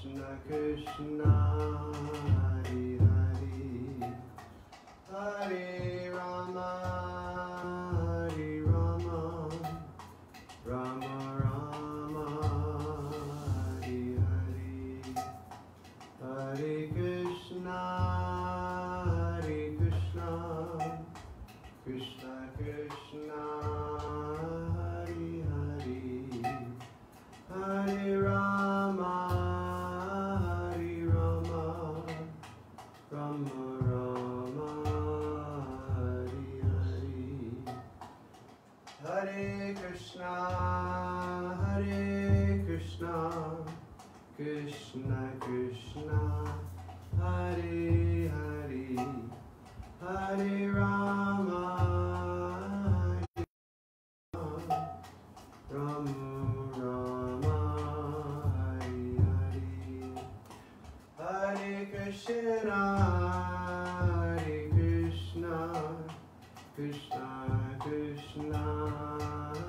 Krishna Krishna Hare Hare Hare Rama Hare Rama Rama Rama Hare Hare Hare Krishna Krishna Krishna Hare Hare Hare Rama Rama Rama Hare Hare Hare Krishna Krishna Krishna Hare Hare Hare Rama Rama Rama Hare Hare Hare Krishna Krishna Krishna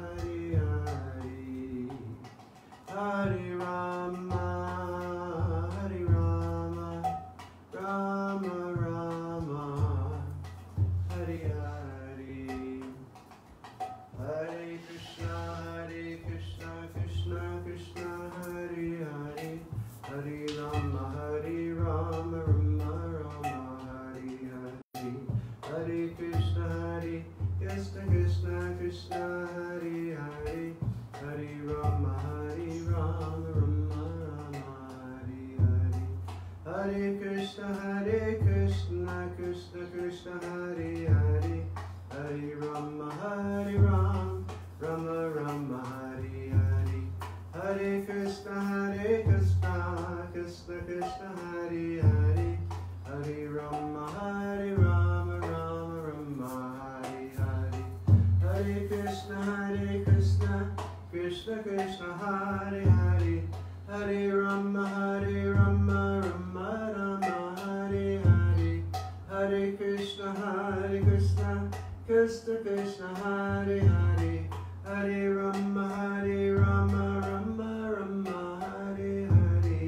Hare Hare Hare Rama Rama Rama Hare Hare Hare Krishna Krishna Krishna Hare Hare Hare Rama Rama Rama Hare Hare Hare Krishna Krishna Krishna Hare Hare Hare Rama Rama Rama Hare Hare Hare Krishna Krishna Krishna Hare Hare Hare Rama Rama Rama Hare Hare Hare Krishna Krishna Krishna Hare Hare Hare Rama Rama Rama Hare Hare Hare Krishna Krishna Krishna Hare Hare Hare Rama Rama Rama Hare Hare Hare Krishna Krishna Krishna Hare Hare Hare Rama Rama Rama Hare Hare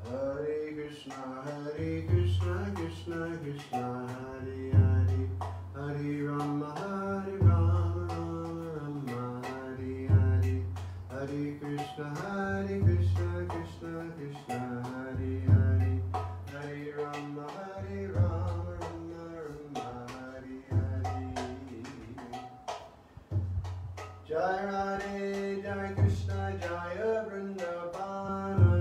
Hare Krishna Krishna Krishna Hare Hare Hare Rama Rama Hare Hare Hare Krishna Krishna Krishna Hare Hare Hare Rama Rama Hare Hare Jai Radhe Jai Krishna Jaya Vrindavana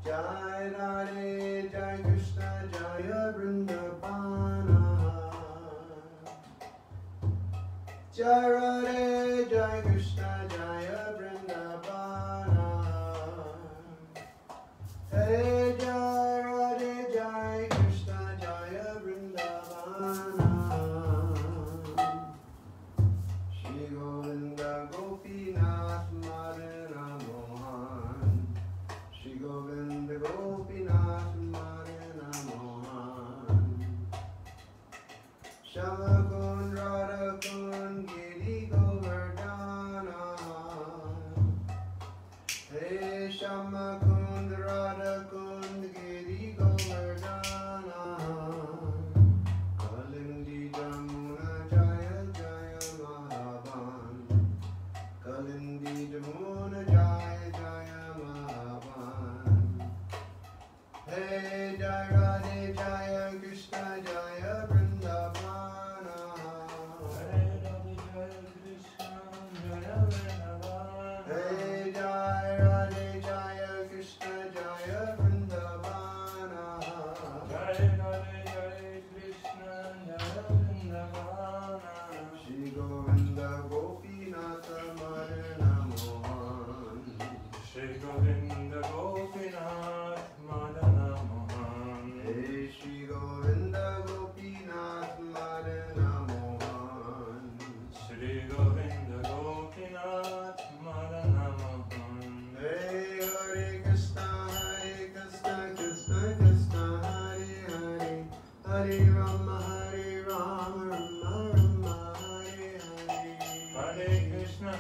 Jai Radhe Jai Krishna Jaya Vrindavana Jai Radhe Jai Krishna Jaya Vrindavana Hey Jai Radhe Jai Krishna Jaya Vrindavana Shri Govinda Gopinath Madana Mohan Shri Govinda Gopinath Madana Mohan Shama Kund Radha Kund Giri Govardhana Hey Shama Kund Radha Kund Giri Govardhana Kalindi Jamuna Jaya Jaya Mahavan Kalindi Jamuna Jaya Jaya Mahavan Hey Jai Radhe Jaya Krishna Jaya Vrindavana Hey Jai Radhe Jaya Krishna Jaya Vrindavana Shri Govinda Gopinath Madana Mohan Shri Govinda Gopinath Madana Mohan Hey Shri Govinda Gopinath Madana Mohan Shri Govinda Gopinath Madana Mohan Hey Hare Krishna Krishna Krishna Hare Hare Hare Rama Rama Rama Hare Hare Hare Krishna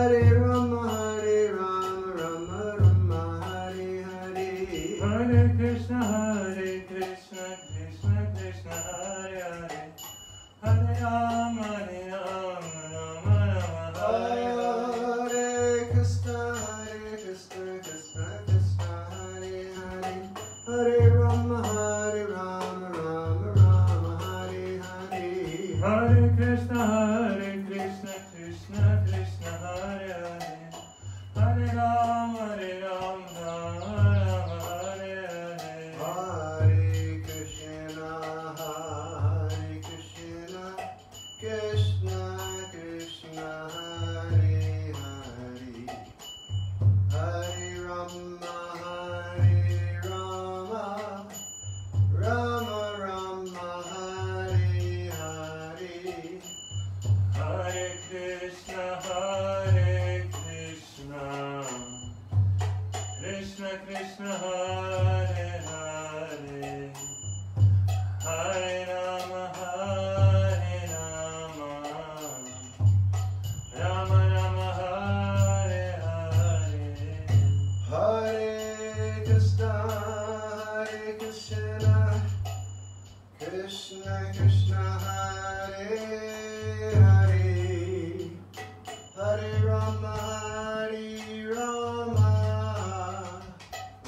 Hare Rama, Rama Rama, Hare Hare. Hare Krishna, Krishna Krishna, Hare Hare. Hare Rama, Rama Rama, Hare Hare. Hare Krishna, Krishna Krishna, Hare Hare. Hare Rama, Rama Rama, Hare Hare. Hare Krishna, Krishna Krishna, Hare Hare. Hare Rama, Rama Rama, Hare Hare. Hare Krishna, Krishna Krishna, Hare Hare. Hare Rama, Rama Rama, Hare Hare. Hare Krishna, Krishna Krishna, Hare Hare. Hare Rama, Rama Rama, Hare Hare. Hare Krishna, Krishna Krishna, Hare Hare. Hare Rama,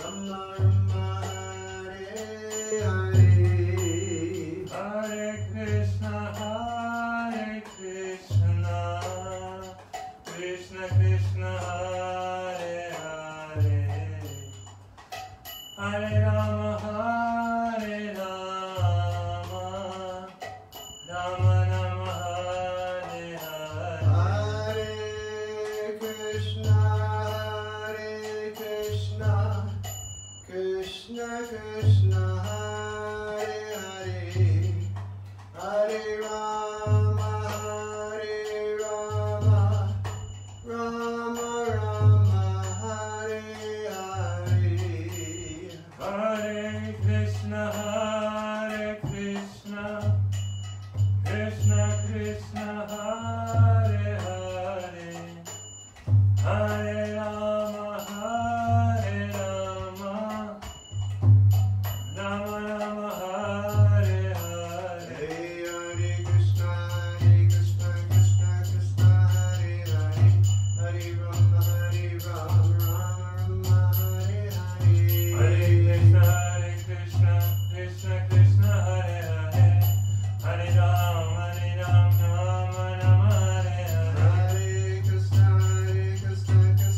Rama Rama, Hare Hare. Hare Krishna, Krishna Krishna, Hare Hare. Hare Rama, Rama Rama, Hare Hare. Hare Krishna, Krishna Krishna, Hare Hare. Hare Rama, Rama Rama, Hare Hare. Hare Krishna, Krishna Krishna, Hare Hare. Hare Rama, Rama Rama, Hare Hare. Hare Krishna, Krishna Krishna, Hare Hare. Hare Rama, Rama Rama, Hare Hare. Hare Krishna, Krishna Krishna, Hare Hare. Hare Rama, Rama Rama, Hare Hare. Hare Krishna, Krishna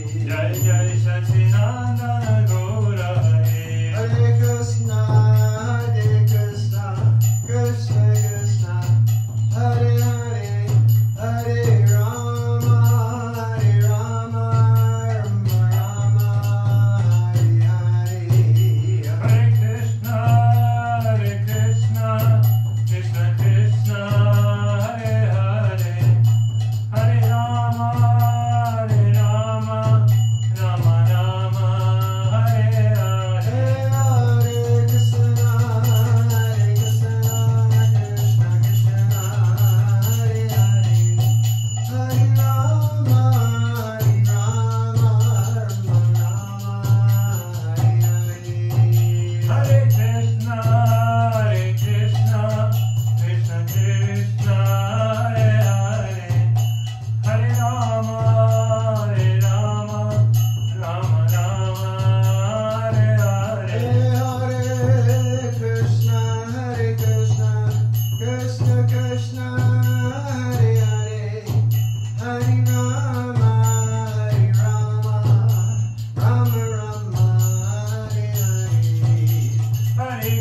Jai Jai Sacinandana Gaura Hari. Hare Krishna, Krishna Krishna, Hare Hare, Hare Rama, Rama Rama, Hare Hare. Hare Krishna, Krishna Krishna, Hare Hare, Hare Rama, Rama Rama, Hare Hare. Hare Krishna, Krishna Krishna, Hare Hare, Hare Rama, Rama Rama, Hare Hare. Hare Krishna, Krishna Krishna, Hare Hare, Hare Rama, Rama Rama, Hare Hare. Hare Krishna, Krishna Krishna, Hare Hare, Hare Rama, Rama Rama, Hare Hare. Hare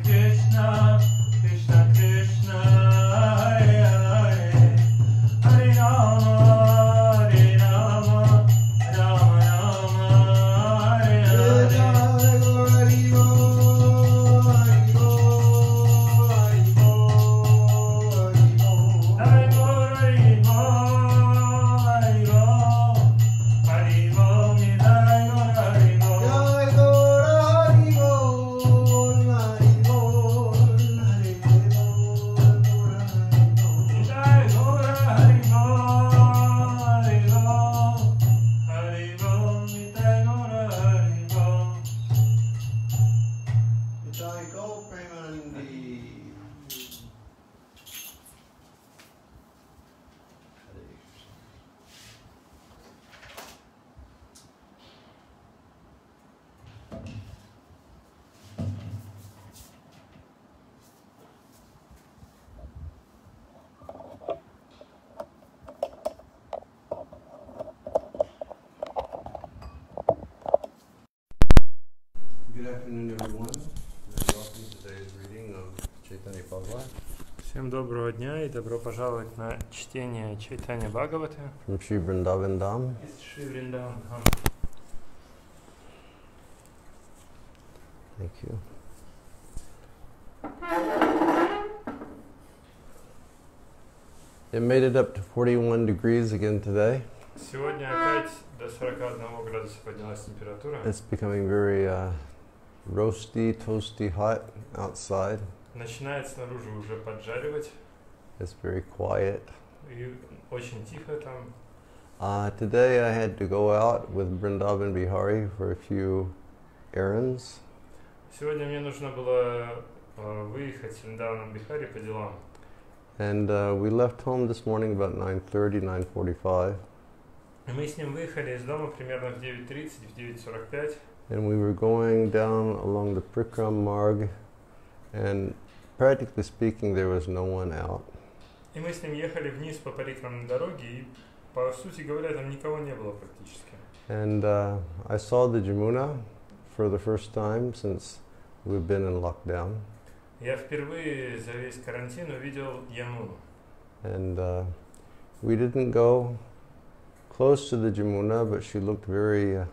Krishna, Krishna Krishna, Hare Hare, Hare Rama, Rama Rama, Hare Hare. Hare Guru, Hare Bo, Hare Bo, Hare Bo, Hare Bo. Jai Guru, Hare Bo, Hare Bo, Hare Bo, Jai Guru, Hare Bo. Jai Go Premanandi. Good afternoon, everyone, and welcome to today's reading of Chaitanya Bhagavata Всем доброго дня и добро пожаловать на чтение Chaitanya Bhagavata from Sri Vrindavan Dham. из Шри Вриндаван. Thank you. It made it up to 41 degrees again today. Сегодня опять до 41 градуса поднялась температура. It's becoming very roasty, toasty hot outside. Начинает снаружи уже поджаривать It's very quiet. и очень тихо там. Today I had to go out with Vrindavan Bihari for a few errands. Сегодня мне нужно было выехать в Вриндаван Бихари по делам. And we left home this morning about 9:30, 9:45. И мы с ним выехали из дома примерно в 9:30, в 9:45. And we were going down along the Prikram Marg, and practically speaking, there was no one out. И мы с ним ехали вниз по парикрамной дороге, и по сути говоря, там никого не было практически. And I saw the Jamuna for the first time since we've been in lockdown. Я впервые за весь карантин увидел Ямуну. And we didn't go close to the Jamuna, but she looked very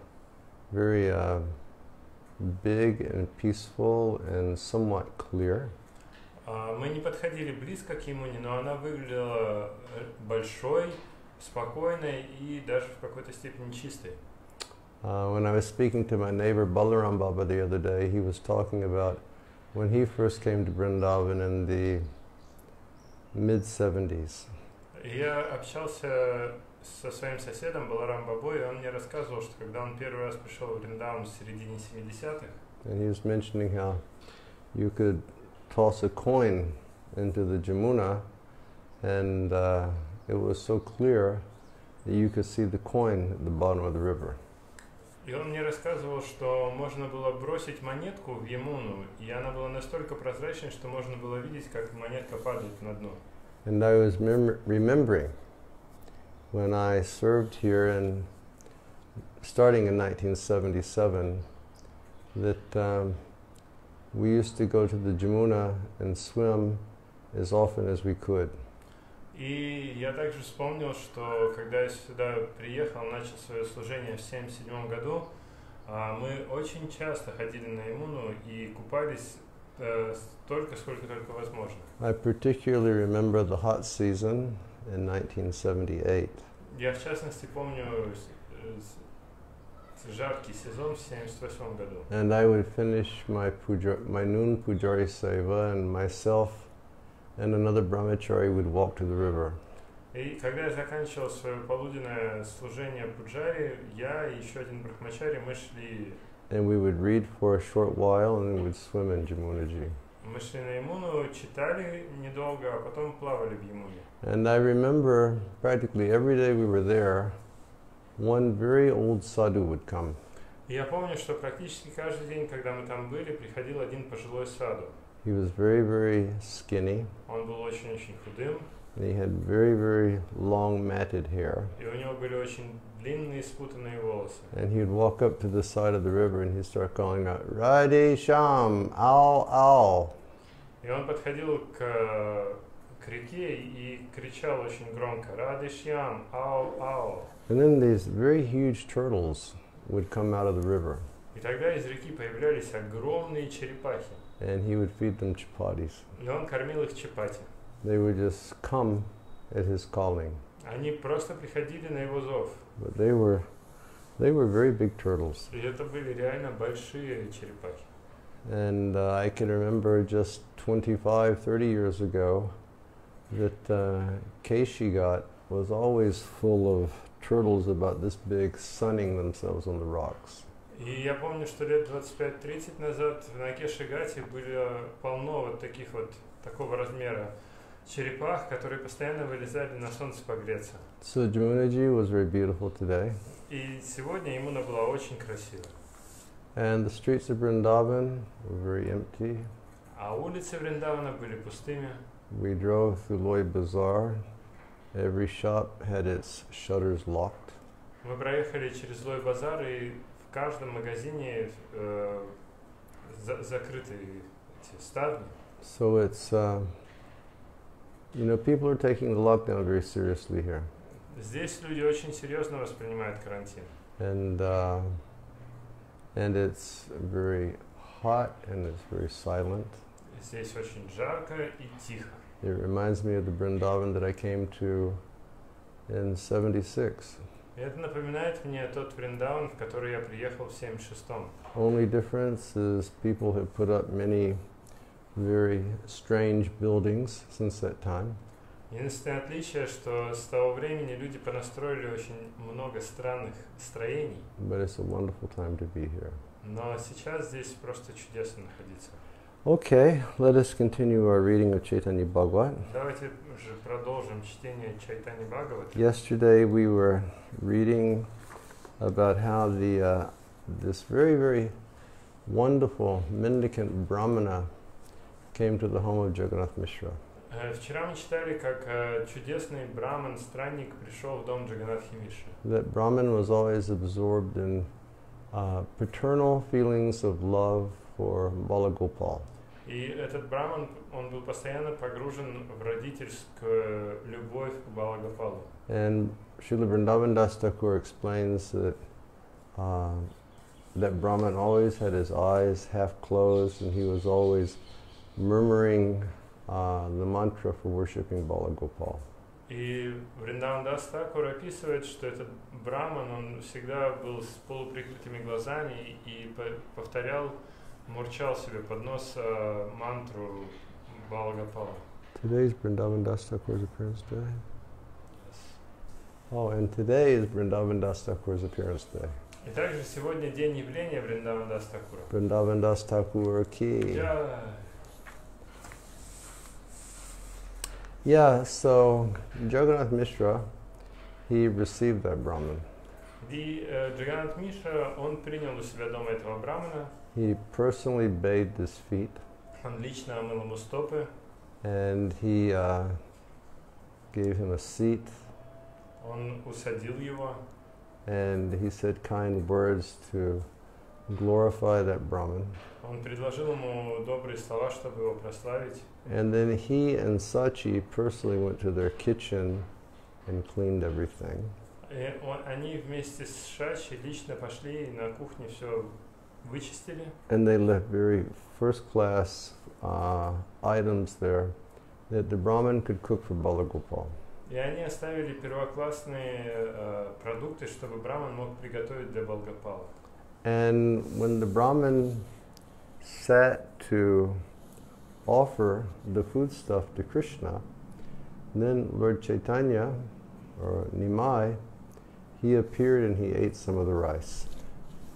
big and peaceful and somewhat clear. Мы не подходили близко к Ямуне, но она выглядела большой, спокойной и даже в какой-то степени чистой. When I was speaking to my neighbor Balaram Baba the other day, he was talking about when he first came to Vrindavan in the mid-70s. Я общался со своим соседом Баларам Бабой, и он мне рассказывал, что когда он первый раз пришел в Вриндаван в середине 70-х, And he was mentioning how you could toss a coin into the Jamuna, and it was so clear that you could see the coin at the bottom of the river. и он мне рассказывал, что можно было бросить монетку в Ямуну, и она была настолько прозрачной, что можно было видеть, как монетка падает на дно. And I was remembering when I served here, and starting in 1977, that we used to go to the Jamuna and swim as often as we could. И я также вспомнил, что когда я сюда приехал, начал свое служение в 1977 году, мы очень часто ходили на Ямуну и купались столько, сколько только возможно. I particularly remember the hot season in 1978. Я в частности помню жаркий сезон в 1978 году. And I would finish my noon pujari seva, and myself and another brahmachari would walk to the river. И когда я заканчивал свое полуденное служение пуджари, я и еще один брахмачари, мы шли. And we would read for a short while, and then we'd swim in Jamunaji. Мы шли на Ямуну, читали недолго, а потом плавали в Ямуне. And I remember practically every day we were there, one very old sadhu would come. И я помню, что практически каждый день, когда мы там были, приходил один пожилой саду. He was very, very skinny. Он был очень-очень худым. And he had very, very long matted hair. И у него были очень длинные спутанные волосы. And he would walk up to the side of the river and he'd start calling out, Radhe Sham, ow, ow. И он подходил к реке и кричал очень громко, Радhe Shyam, ау, ау. And then these very huge turtles would come out of the river. И тогда из реки появлялись огромные черепахи. And he would feed them chapatis. И он кормил их чапати. They would just come at his calling. Они просто приходили на его зов. But they were very big turtles. И это были реально большие черепахи. And I can remember just 25, 30 years ago that Keshigat was always full of turtles about this big sunning themselves on the rocks. И я помню, что лет 25-30 назад на Кешигате были полно вот таких вот такого размера черепах, которые постоянно вылезали на солнце погреться. So Jamunaji was very beautiful today. И сегодня Ямуна была очень красива. And the streets of Vrindavan were very empty. А улицы Вриндавана были пустыми. We drove through Loi Bazaar. Every shop had its shutters locked. Мы проехали через Лой базар, и в каждом магазине закрыты эти ставни. So it's, people are taking the lockdown very seriously here. Здесь люди очень серьезно воспринимают карантин. And it's very hot and it's very silent. Здесь очень жарко и тихо. It reminds me of the Vrindavan that I came to in 76. Это напоминает мне тот Вриндаван, в который я приехал в 76-м. Only difference is people have put up many very strange buildings since that time. Единственное отличие, что с того времени люди понастроили очень много странных строений. But it's a wonderful time to be here. Но сейчас здесь просто чудесно находиться. Okay, let us continue our reading of Chaitanya Bhagavata. Давайте же продолжим чтение Chaitanya Bhagavata. Yesterday we were reading about how this very, very wonderful mendicant Brahmana came to the home of Jagannath Mishra. Вчера мы читали, как чудесный браман, странник, пришел в дом Джаганнатхи Мишры. That Brahman was always absorbed in paternal feelings of love for Balagopal. И этот браман, он был постоянно погружен в родительскую любовь к Балагопалу. And Srila Vrindavan Das Thakur explains that that Brahman always had his eyes half closed and he was always murmuring the mantra for worshipping Balagopal. И Вриндаван Дас Тхакур описывает, что этот браман, он всегда был с полуприкрытыми глазами и повторял, мурчал себе под нос мантру Балагопала. Today is Vrindavan Das Thakur's appearance day. Oh, and today is Vrindavan Das Thakur's appearance day. И также сегодня день явления Вриндаван Дас Тхакура. Vrindavan Das Thakur ki. Yeah, so Jagannath Mishra, he received that Brahman. И Джаганнат Мишра, он принял у себя дома этого брамана. He personally bathed his feet. Он лично омыл ему стопы. And he gave him a seat Он усадил его, and he said kind words to glorify that Brahmin. он предложил ему добрые слова, чтобы его прославить. And then he and Sachi personally went to their kitchen and cleaned everything. И они вместе с Шачи лично пошли и на кухне все вычистили. And they left very first-class items there that the Brahmin could cook for Balagopal. И они оставили первоклассные продукты, чтобы Браман мог приготовить для Балгопала. And when the Brahmin sat to offer the foodstuff to Krishna, then Lord Chaitanya, or Nimai, he appeared and he ate some of the rice.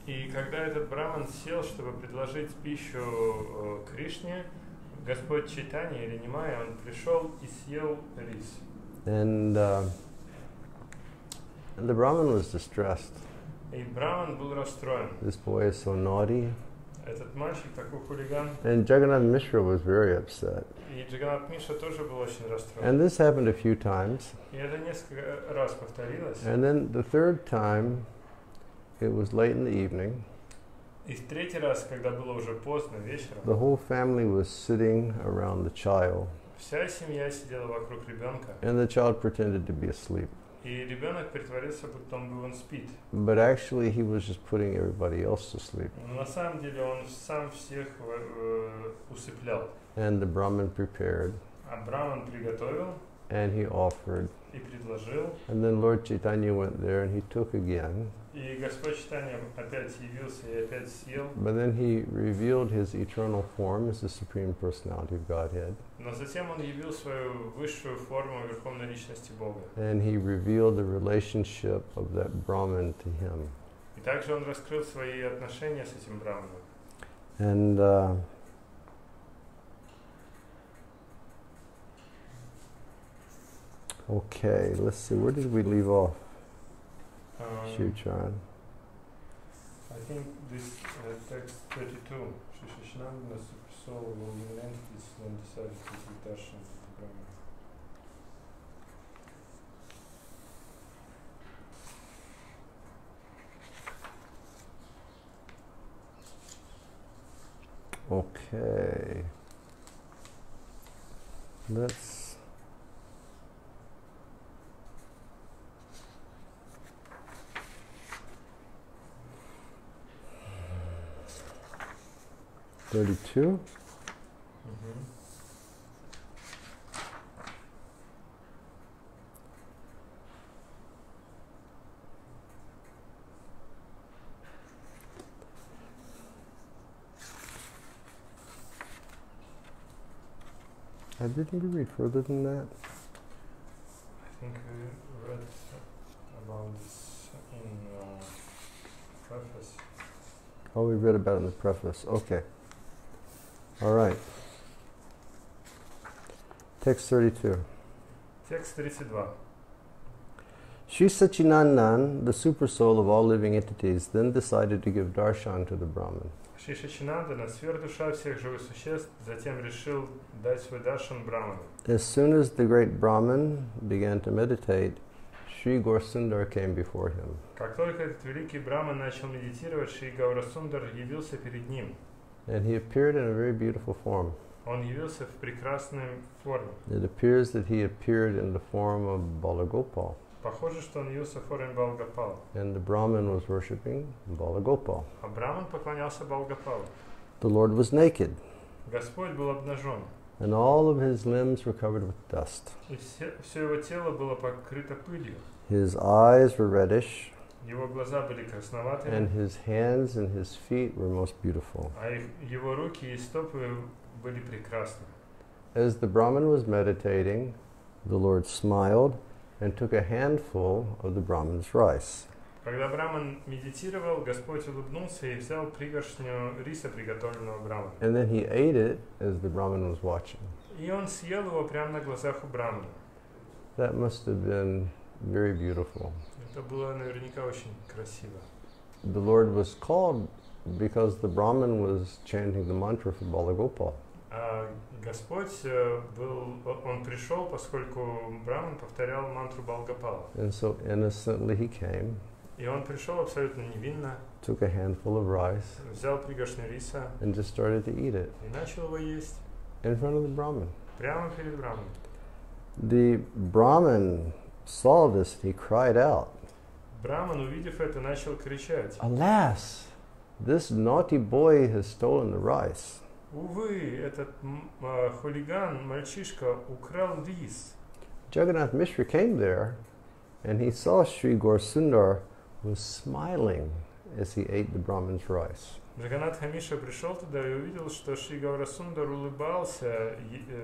И когда этот Браман сел, чтобы предложить пищу Кришне, Господь Чайтанья или Нимай, он пришел и съел рис. And the Brahmin was distressed. И Браман был расстроен. This boy is so naughty. Этот мальчик такой хулиган. And Jagannath Mishra was very upset. И Джаганнат Миша тоже был очень расстроен. And this happened a few times. И это несколько раз повторилось. And then the third time, it was late in the evening. И в третий раз, когда было уже поздно вечером, The whole family was sitting around the child, вся семья сидела вокруг ребенка, and the child pretended to be asleep. и ребенок притворился, будто он спит. But actually, he was just putting everybody else to sleep. Но на самом деле он сам всех усыплял. And the Brahmin prepared, А Браман приготовил and he offered. и предложил. And then Lord Chaitanya went there, and he took again. И Господь Чайтанья опять явился и опять съел. But then he revealed his eternal form as the Supreme Personality of Godhead. Но затем он явил свою высшую форму Верховной Личности Бога. And he revealed the relationship of that Brahmin to him. И также он раскрыл свои отношения с этим Браманом. And okay, let's see, where did we leave off? Shivcharan. I think this text 32, Shishishnan, super soul, will human entities when decided to take darshan to the Brahman. Okay. Let's (32). Didn't we read further than that? I think we read about this in preface. Oh, we read about it in the preface. Okay. All right. Text 32. Текст 32. Shri Satchidanand, the super soul of all living entities, then decided to give darshan to the Brahmin. Шри Саччинандана, сверхдуша всех живых существ, затем решил дать свой даршан Браману. As soon as the great Brahmin began to meditate, Shri Gaurasundar came before him. Как только этот великий Браман начал медитировать, Шри Гаурасундар явился перед ним. And he appeared in a very beautiful form. Он явился в прекрасной форме. It appears that he appeared in the form of Balagopal. Похоже, что он явился в форме Балгопала. And the Brahmin was worshipping Balagopal. А Браман поклонялся Балгопалу. The Lord was naked, Господь был обнажен. and all of his limbs were covered with dust. И все его тело было покрыто пылью. His eyes were reddish, Его глаза были красноватыми, and his hands and his feet were most beautiful. а его руки и стопы были прекрасны. As the Brahmin was meditating, the Lord smiled and took a handful of the Brahmin's rice. Когда Браман медитировал, Господь улыбнулся и взял пригоршню риса, приготовленного Браманом. And then he ate it as the Brahmin was watching. И он съел его прямо на глазах у Брамана. That must have been very beautiful. Это было наверняка очень красиво. The Lord was called because the Brahmin was chanting the mantra for Balagopal. Господь он пришел, поскольку Браман повторял мантру Бхагавата. And so innocently he came, И он пришел абсолютно невинно, took a handful of rice, взял пригоршню риса and just started to eat it и начал его есть in front of the Brahmin. прямо перед Браманом. The Brahmin saw this and he cried out, Браман, увидев это, начал кричать: "Alas, this naughty boy has stolen the rice." увы, этот хулиган, мальчишка, украл рис. Jagannath Mishra came there and he saw Sri Gaurasundar was smiling as he ate the Brahmin's rice. Джаганнат Хамиша пришел туда и увидел, что Шри Гаурасундар улыбался,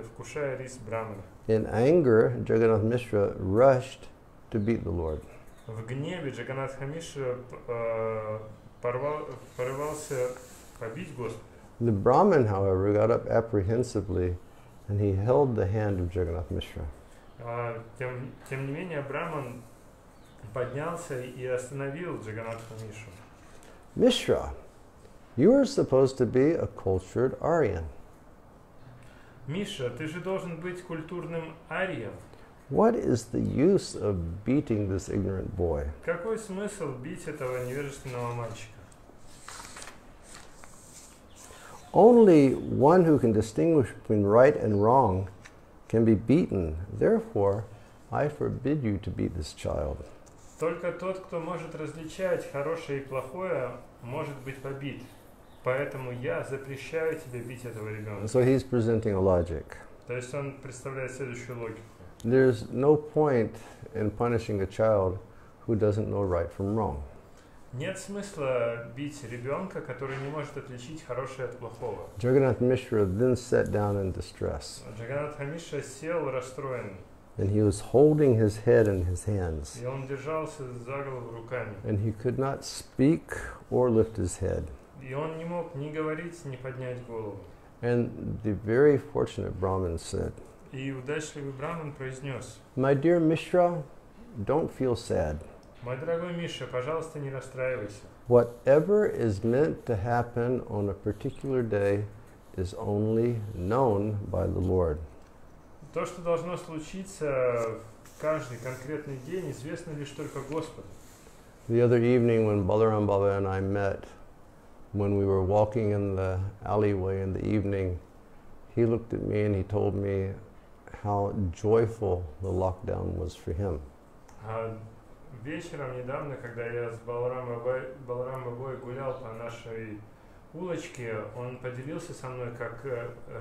вкушая рис Брамана. In anger, Jagannath Mishra rushed to beat the Lord. В гневе Джаганнат Хамиша порывался побить Господа. The Brahmin, however, got up apprehensively and he held the hand of Jagannath Mishra. Тем не менее, Браман поднялся и остановил Джаганнат Хамишу. Mishra, you are supposed to be a cultured Aryan. Миша, ты же должен быть культурным арием. What is the use of beating this ignorant boy? Какой смысл бить этого невежественного мальчика? Only one who can distinguish between right and wrong can be beaten. Therefore, I forbid you to beat this child. Только тот, кто может различать хорошее и плохое, может быть побит. Поэтому я запрещаю тебе бить этого ребенка. So he's presenting a logic. То есть он представляет следующую логику. There's no point in punishing a child who doesn't know right from wrong. Нет смысла бить ребенка, который не может отличить хорошее от плохого. Jagannath Mishra then sat down in distress. Джаганнат Хамиша сел расстроенный. And he was holding his head in his hands. И он держался за голову руками. And he could not speak or lift his head. И он не мог ни говорить, ни поднять голову. And the very fortunate Brahmin said, И удачливый Браман произнес: "My dear Mishra, don't feel sad. мой дорогой Миша, пожалуйста, не расстраивайся. Whatever is meant to happen on a particular day is only known by the Lord." То, что должно случиться в каждый конкретный день, известно лишь только Господу. The other evening when Balaram Baba and I met, when we were walking in the alleyway in the evening, he looked at me and he told me how joyful the lockdown was for him. Вечером недавно, когда я с Баларам Бабой гулял по нашей улочке, он поделился со мной, как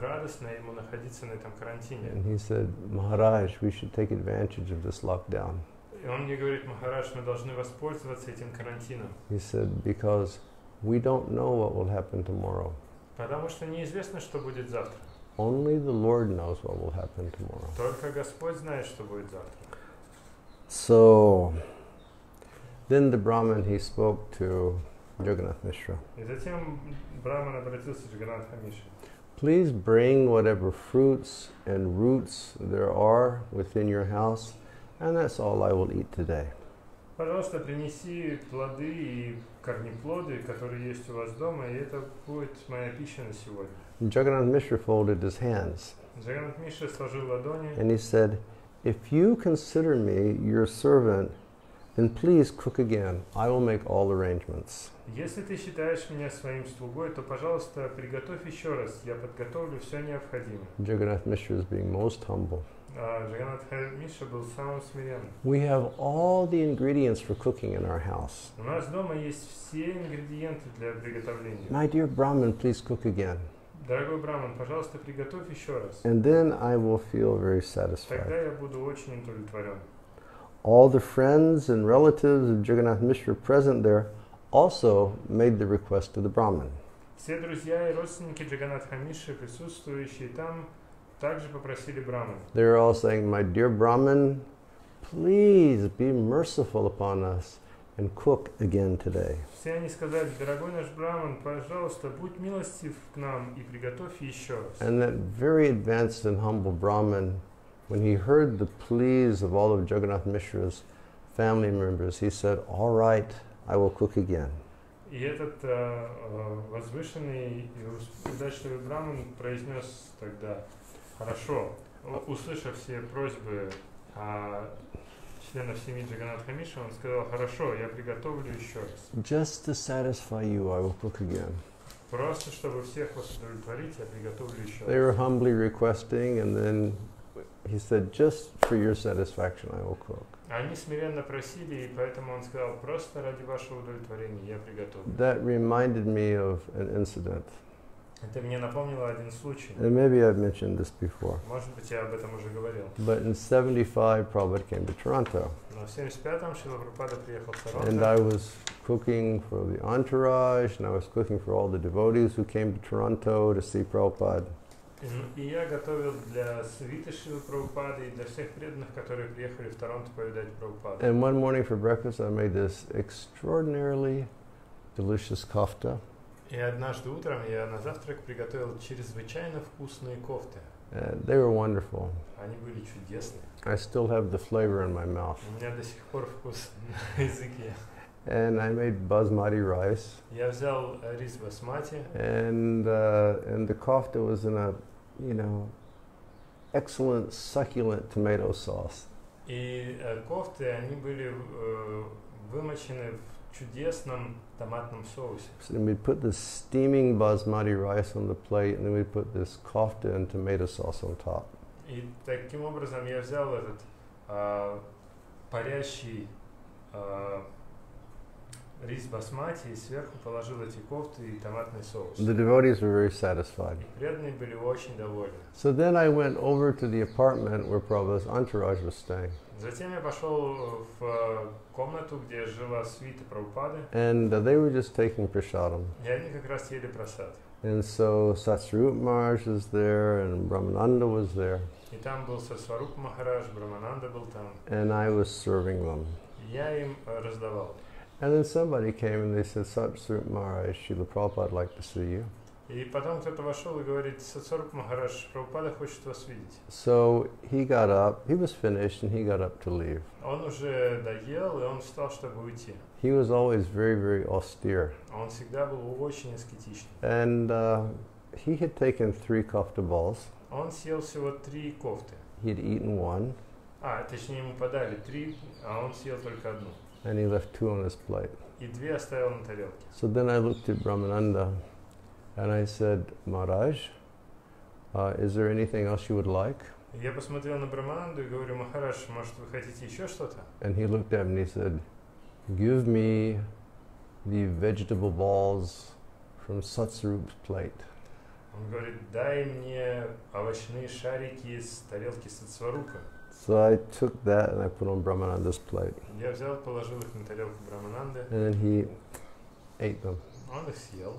радостно ему находиться на этом карантине. And he said, "Maharaj, we should take advantage of this lockdown." И он мне говорит: Махарадж, мы должны воспользоваться этим карантином. He said, "Because we don't know what will happen tomorrow. Потому что неизвестно, что будет завтра. Only the Lord knows what will happen tomorrow." Только Господь знает, что будет завтра. So then the Brahmin, he spoke to Jagannath Mishra. И затем Браман обратился к Джаганнат Хамише. "Please bring whatever fruits and roots there are within your house, and that's all I will eat today." Пожалуйста, принеси плоды и корнеплоды, которые есть у вас дома, и это будет моя пища на сегодня. Jagannath Mishra folded his hands Джаганнат Миша сложил ладони, and he said, "If you consider me your servant, then please cook again. I will make all arrangements." если ты считаешь меня своим слугой, то, пожалуйста, приготовь еще раз, я подготовлю все необходимое. Jagannath Mishra is being most humble. Джаганнат Миша был самым смиренным. We have all the ingredients for cooking in our house. У нас дома есть все ингредиенты для приготовления. My dear Brahmin, please cook again. Дорогой Браман, пожалуйста, приготовь еще раз. And then I will feel very Тогда satisfied. я буду очень удовлетворен. All the friends and relatives of Jagannath Mishra present there also made the request to the Brahmin. Все друзья и родственники Джаганнат Хамиши, присутствующие там, также попросили Брамана. They were all saying, "My dear Brahmin, please be merciful upon us and cook again today." Все они сказали: дорогой наш Браман, пожалуйста, будь милостив к нам и приготовь еще раз. And that very advanced and humble Brahmin, when he heard the pleas of all of Jagannath Mishra's family members, he said, "All right, I will cook again." И этот возвышенный и удачливый браман произнес тогда: хорошо, услышав все просьбы членов семьи Джаганатха Миши, он сказал: хорошо, я приготовлю еще раз. Just to satisfy you, I will cook again. Просто чтобы всех вас удовлетворить, я приготовлю еще They were раз. humbly requesting, and then he said, just for your satisfaction, I will cook. Они смиренно просили, и поэтому он сказал: просто ради вашего удовлетворения я приготовлю. That reminded me of an incident. Это мне напомнило один случай. And maybe I've mentioned this before. Может быть, я об этом уже говорил. But in 75, Prabhupada came to Toronto. Но в 75-м Шрила Прабхупада приехал в And Торонто. I was cooking for the entourage, and I was cooking for all the devotees who came to Toronto to see Prabhupada. И я готовил для свиты Шрилы Прабхупады и для всех преданных, которые приехали в Торонто повидать Прабхупаду. And one morning for breakfast, I made this extraordinarily delicious kofta. И однажды утром я на завтрак приготовил чрезвычайно вкусные кофты. And they were wonderful. Они были чудесные. I still have the flavor in my mouth. У меня до сих пор вкус на языке. And I made basmati rice. Я взял рис басмати. And the kofta was in a, excellent succulent tomato sauce. И кофты, они были вымочены в чудесном томатном соусе. So then we'd put this steaming basmati rice on the plate, and then we'd put this kofta and tomato sauce on top. И таким образом я взял этот парящий рис басмати и сверху положил эти кофты и томатный соус. The devotees were very satisfied. И преданные были очень довольны. So then I went over to the apartment where Prabhupada's entourage was staying. Затем я пошел в комнату, где жила свита Прабхупады, And they were just taking prasadam. и они как раз ели прасад. And so Satsvarup Maharaj was there, and Brahmananda was there, И там был Сарсварупа Махарадж, Брамананда был там. and I was serving them. И я им раздавал. And then somebody came and they said, Satsvarup Maharaj, Srila Prabhupada would like to see you. И потом кто-то вошел и говорит: Сарсварупа Махарадж, Прабхупада хочет вас видеть. So he got up, he was finished, and he got up to leave. Он уже доел, и он встал, чтобы уйти. He was always very, very austere. Он всегда был очень аскетичным. And he had taken 3 kofta balls. Он съел всего 3 кофты. He had eaten 1, Точнее, ему подали 3, а он съел только одну. and he left 2 on his plate. И 2 оставил на тарелке. So then I looked at Brahmananda, and I said, Maharaj, is there anything else you would like? Я посмотрел на Брамананду и говорю: Махарадж, может, вы хотите еще что-то? And he looked at me and he said, give me the vegetable balls from Satsarup's plate. Он говорит: дай мне овощные шарики из тарелки Сатсварупы. So I took that and I put on Brahmananda's plate. Я взял, положил их на тарелку Брамананды. And then he ate them. Он их съел.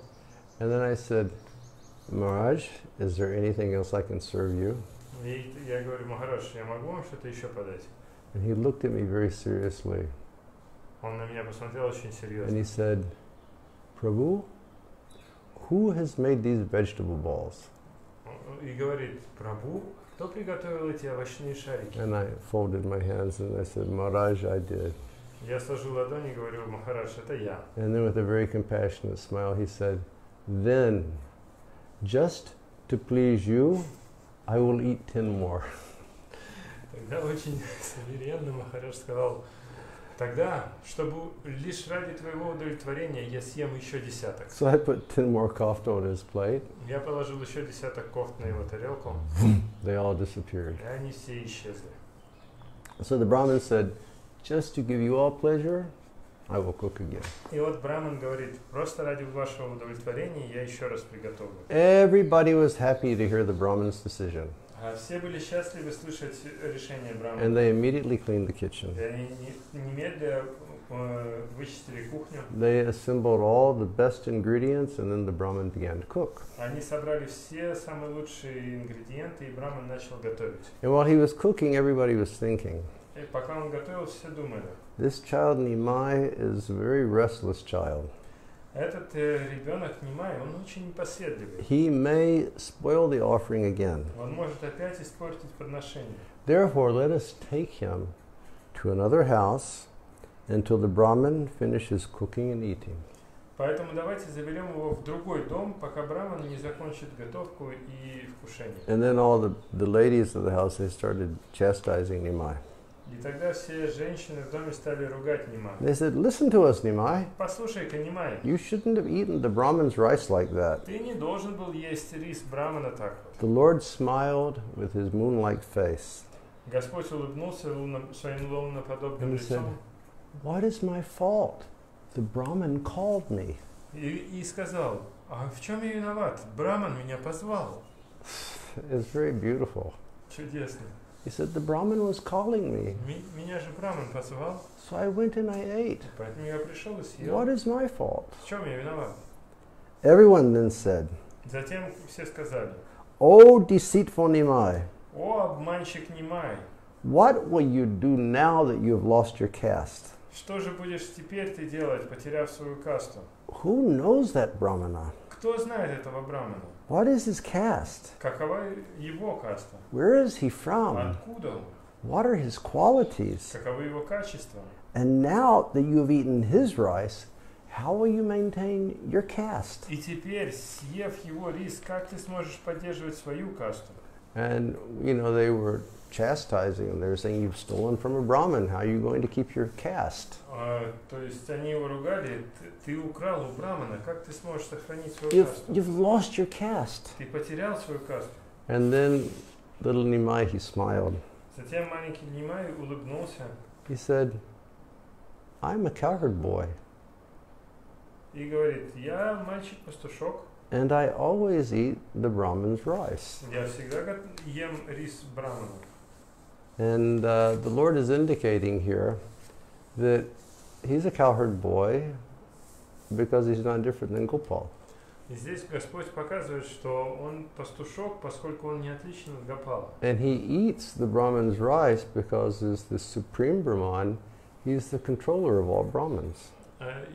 And then I said, Maharaj, is there anything else I can serve you? И я говорю: Махарадж, я могу вам что-то еще подать? And he looked at me very seriously. Он на меня посмотрел очень And серьезно. he said, Prabhu, who has made these vegetable balls? И говорит: Прабху, кто приготовил эти овощные шарики? And I folded my hands and I said, Maharaj, I did. Я сложил ладони и говорю: Махарадж, это я. And then with a very compassionate smile, he said, then, just to please you, I will eat 10 more. Тогда очень смиренно Махарадж сказал: тогда, чтобы лишь ради твоего удовлетворения, я съем еще 10. So I put 10 more kofta on his plate. Я положил еще 10 кофт на его тарелку, They all disappeared. и они все исчезли. So the Brahmin said, just to give you all pleasure, I will cook again. И вот Браман говорит: просто ради вашего удовлетворения я еще раз приготовлю. Everybody was happy to hear the Brahmin's decision. Все были счастливы слышать решение And Брамана. they immediately cleaned the kitchen. И они немедля вычистили кухню. They assembled all the best ingredients, and then the Brahmin began to cook. Они собрали все самые лучшие ингредиенты, и Браман начал готовить. And while he was cooking, everybody was thinking, И пока он готовил, все думали: this child Nimai is a very restless child. этот ребенок Нимай, он очень непоседливый. He may spoil the offering again. Он может опять испортить подношение. Therefore, let us take him to another house until the Brahmin finishes cooking and eating. Поэтому давайте заберем его в другой дом, пока Браман не закончит готовку и вкушение. And then all the ladies of the house, they started chastising Nimai. И тогда все женщины в доме стали ругать Нимай. They said, "Listen to us, Nimai. Послушай-ка, Нимай, You shouldn't have eaten the Brahman's rice like that." ты не должен был есть рис Брамана так вот. The Lord smiled with his moon-like face. Господь улыбнулся своим луноподобным And he said, лицом "What is my fault? The Brahman called me." и сказал, а в чем я виноват? Браман меня позвал. It's very beautiful. Чудесно. He said, "The Brahman was calling me. Меня же Браман позвал, So I went and I ate. поэтому я пришел и съел. What is my fault?" В чем я виноват? Everyone then said, Затем все сказали, "O deceitful Nimai, о, обманщик Нимай, what will you do now that you have lost your caste? что же будешь теперь ты делать, потеряв свою касту? Who knows that Brahmana? Кто знает этого Брамана? What is his caste? Какова его каста? Where is he from? Откуда он? What are his qualities? Каковы его качества? And now that you have eaten his rice, how will you maintain your caste?" И теперь, съев его рис, как ты сможешь поддерживать свою касту? And, they were chastising him. They were saying, "You've stolen from a Brahmin. How are you going to keep your caste?" То есть они его ругали, ты украл у Брамана, как ты сможешь сохранить свою You've, касту? you've lost your caste. Ты потерял свою касту. And then little Nimai, he smiled. Затем маленький Нимай улыбнулся He said, "I'm a cowherd boy, и говорит, я мальчик-пастушок, and I always eat the Brahmin's rice." я всегда ем рис Брамана. And the Lord is indicating here that he's a cowherd boy because he's not different than Gopal. И здесь Господь показывает, что он пастушок, поскольку он не отличен от Гопала. And he eats the Brahmin's rice because as the supreme Brahman, he's the controller of all Brahmins.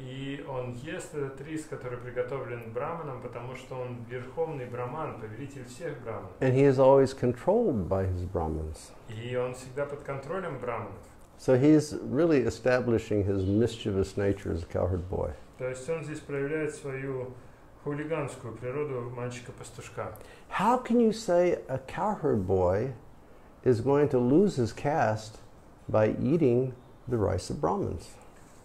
И он ест этот рис, который приготовлен Браманом, потому что он верховный Браман, повелитель всех Браманов. And he is always controlled by his Brahmins. И он всегда под контролем Браманов. So he's really establishing his mischievous nature as a cowherd boy. То есть он здесь проявляет свою хулиганскую природу мальчика-пастушка. How can you say a cowherd boy is going to lose his caste by eating the rice of Brahmins?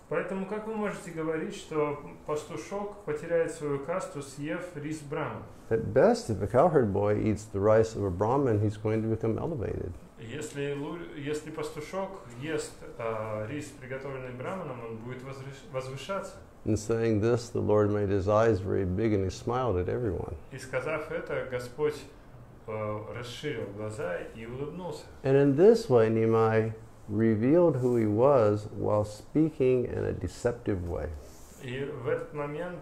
Поэтому как вы можете говорить, что пастушок потеряет свою касту, съев рис Брамана? At best, if a cowherd boy eats the rice of a Brahmin, he's going to become elevated. Если пастушок ест рис, приготовленный Браманом, он будет возвышаться. In saying this, the Lord made his eyes very big and he smiled at everyone. И сказав это, Господь расширил глаза и улыбнулся. And in this way, Nimai revealed who he was while speaking in a deceptive way. И в этот момент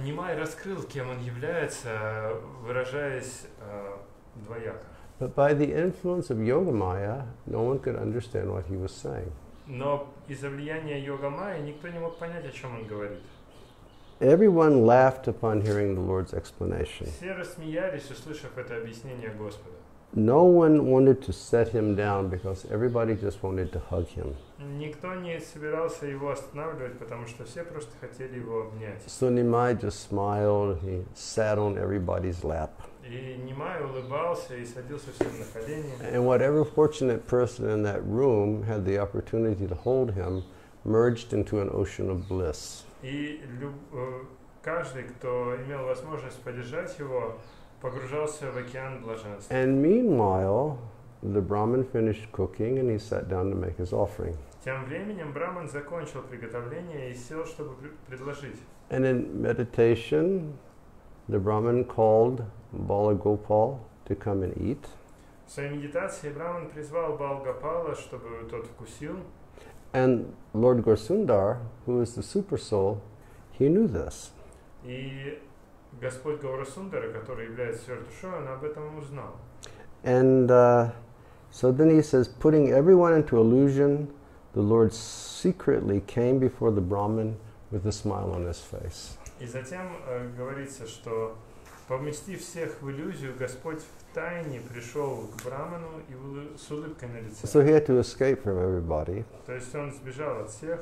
Нимай раскрыл, кем он является, выражаясь двояко. But by the influence of Yogamaya, no one could understand what he was saying. Но из-за влияния йога-майи никто не мог понять, о чем он говорит. Everyone laughed upon hearing the Lord's explanation. Все рассмеялись, услышав это объяснение Господа. No one wanted to set him down because everybody just wanted to hug him. Никто не собирался его останавливать, потому что все просто хотели его обнять. So Nimai just smiled, he sat on everybody's lap. И Нимай улыбался и садился всем на колени. And whatever fortunate person in that room had the opportunity to hold him merged into an ocean of bliss. И каждый, кто имел возможность поддержать его, погружался в океан блаженства. And meanwhile, the Brahmin finished cooking and he sat down to make his offering. Тем временем Браман закончил приготовление и сел, чтобы предложить. And in meditation, the Brahmin called Balagopal to come and eat. В своей медитации Браман призвал Балгопала, чтобы тот вкусил. And Lord Gorsundar, who is the super soul, he knew this. И Господь Гаурасундара, который является сверхдушой, он об этом узнал. And so then he says, putting everyone into illusion, the Lord secretly came before the Brahmin with a smile on his face. И затем говорится, что поместив всех в иллюзию, Господь в тайне пришел к Браману и с улыбкой на лице. So he had to escape from everybody. То есть он сбежал от всех.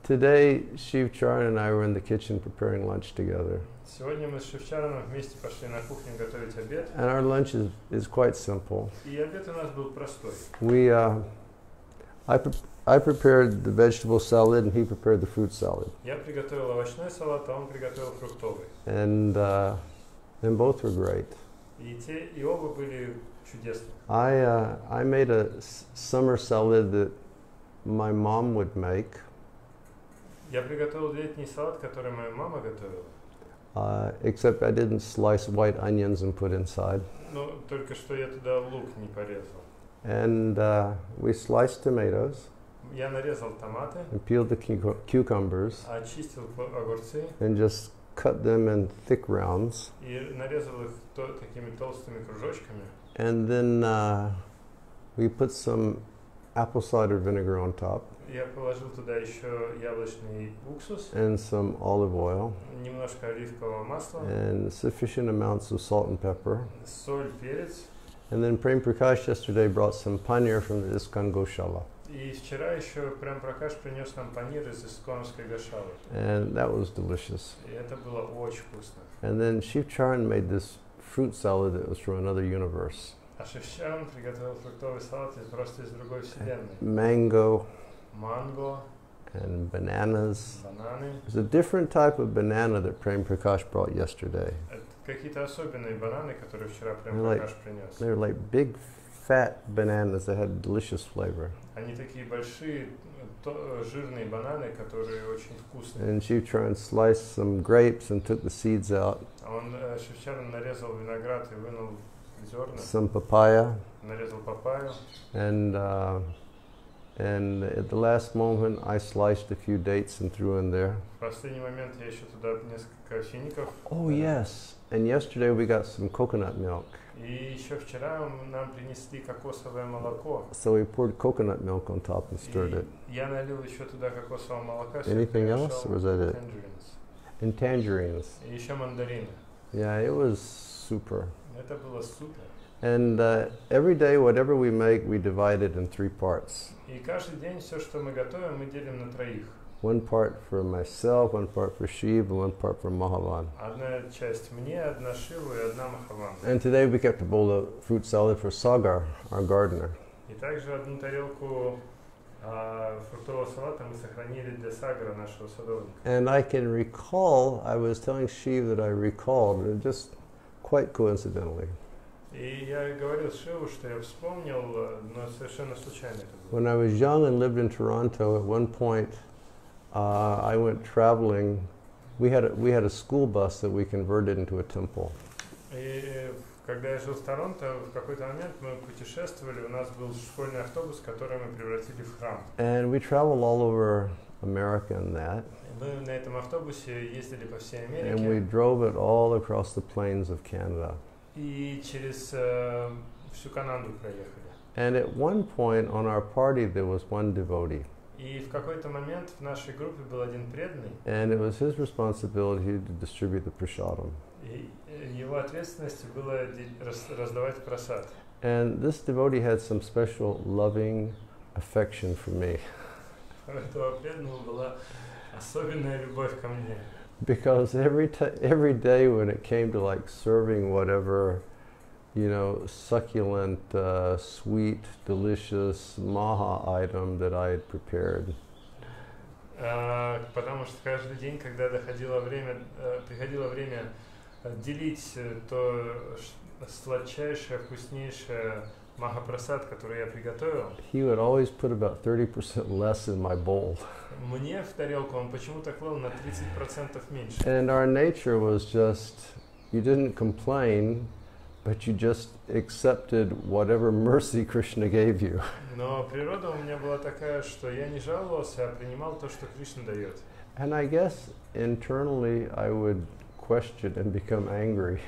Today, Shiv Charan and I were in the kitchen preparing lunch together. Сегодня мы с Шивчараном вместе пошли на кухню готовить обед. And our lunch is quite simple. И обед у нас был простой. I prepared the vegetable salad and he prepared the fruit salad. Я приготовил овощной салат, а он приготовил фруктовый. And both were great. И те, и оба были чудесны. I made a summer salad that my mom would make. Я приготовил летний салат, который моя мама готовила. Except I didn't slice white onions and put inside. Но только что я туда лук не порезал. And we sliced tomatoes. Я нарезал томаты. And peeled the cucumbers. Очистил огурцы. And just cut them in thick rounds. И нарезал их такими толстыми кружочками. And then we put some apple cider vinegar on top. Я положил туда еще яблочный уксус. And some olive oil. Немножко оливкового масла. And sufficient amounts of salt and pepper. Соль, перец. And then Prem Prakash yesterday brought some paneer from the Iskan Goshala. И вчера еще Прем Пракаш принес нам панир из Исконовской гошалы. And that was delicious. И это было очень вкусно. And then Shiv Charan made this fruit salad that was from another universe. А Шивчаран приготовил фруктовый салат просто из другой вселенной. Mango. Манго. And bananas. Бананы. It was a different type of banana that Prem Prakash brought yesterday. Какие-то особенные бананы, которые вчера Прем Пракаш принес. They were like big, fat bananas that had delicious flavor. Они такие большие, жирные бананы, которые очень вкусные. And Shiv Charan sliced some grapes and took the seeds out. Он Шивчаран нарезал виноград и вынул зерна. Some papaya. Нарезал папайю. And at the last moment, I sliced a few dates and threw in there. В последний момент я еще туда несколько фиников. Oh yes! And yesterday we got some coconut milk. И еще вчера нам принесли кокосовое молоко. So we poured coconut milk on top and stirred it. Я налил еще туда кокосового молока. Anything else, or was that it? Tangerines. And tangerines. И еще мандарины. Yeah, it was super. Это было супер. And every day, whatever we make, we divide it in 3 parts. И каждый день все, что мы готовим, мы делим на 3. One part for myself, one part for Shiv, and one part for Mahavan. Одна часть мне, одна Шиву и одна Махавану. And today we kept a bowl of fruit salad for Sagar, our gardener. И также одну тарелку фруктового салата мы сохранили для Сагара, нашего садовника. And I can recall, I was telling Shiv that I recalled, just quite coincidentally. И я говорил Шиву, что я вспомнил, но совершенно случайно это было. When I was young and lived in Toronto, at one point I went traveling. We had a school bus that we converted into a temple. И когда я жил в Торонто, в какой-то момент мы путешествовали, у нас был школьный автобус, который мы превратили в храм. And we traveled all over America in that. Мы на этом автобусе ездили по всей Америке. And we drove it all across the plains of Canada. И через всю Канаду проехали. And at one point on our party there was one devotee. И в какой-то момент в нашей группе был один преданный. And it was his responsibility to distribute the prasadam. И его ответственностью было раздавать прасад. And this devotee had some special loving affection for me. У этого преданного была особенная любовь ко мне. Because every day when it came to like serving whatever, you know, succulent, sweet, delicious maha item that I had prepared. Потому что каждый день, когда приходило время делить то сладчайшее, вкуснейшее махапрасад, который я приготовил, he would always put about 30% less in my bowl. Мне в тарелку он почему-то клал на 30% меньше. And our nature was just, you didn't complain, but you just accepted whatever mercy Krishna gave you. Но природа у меня была такая, что я не жаловался, а принимал то, что Кришна дает. And I guess internally I would question and become angry.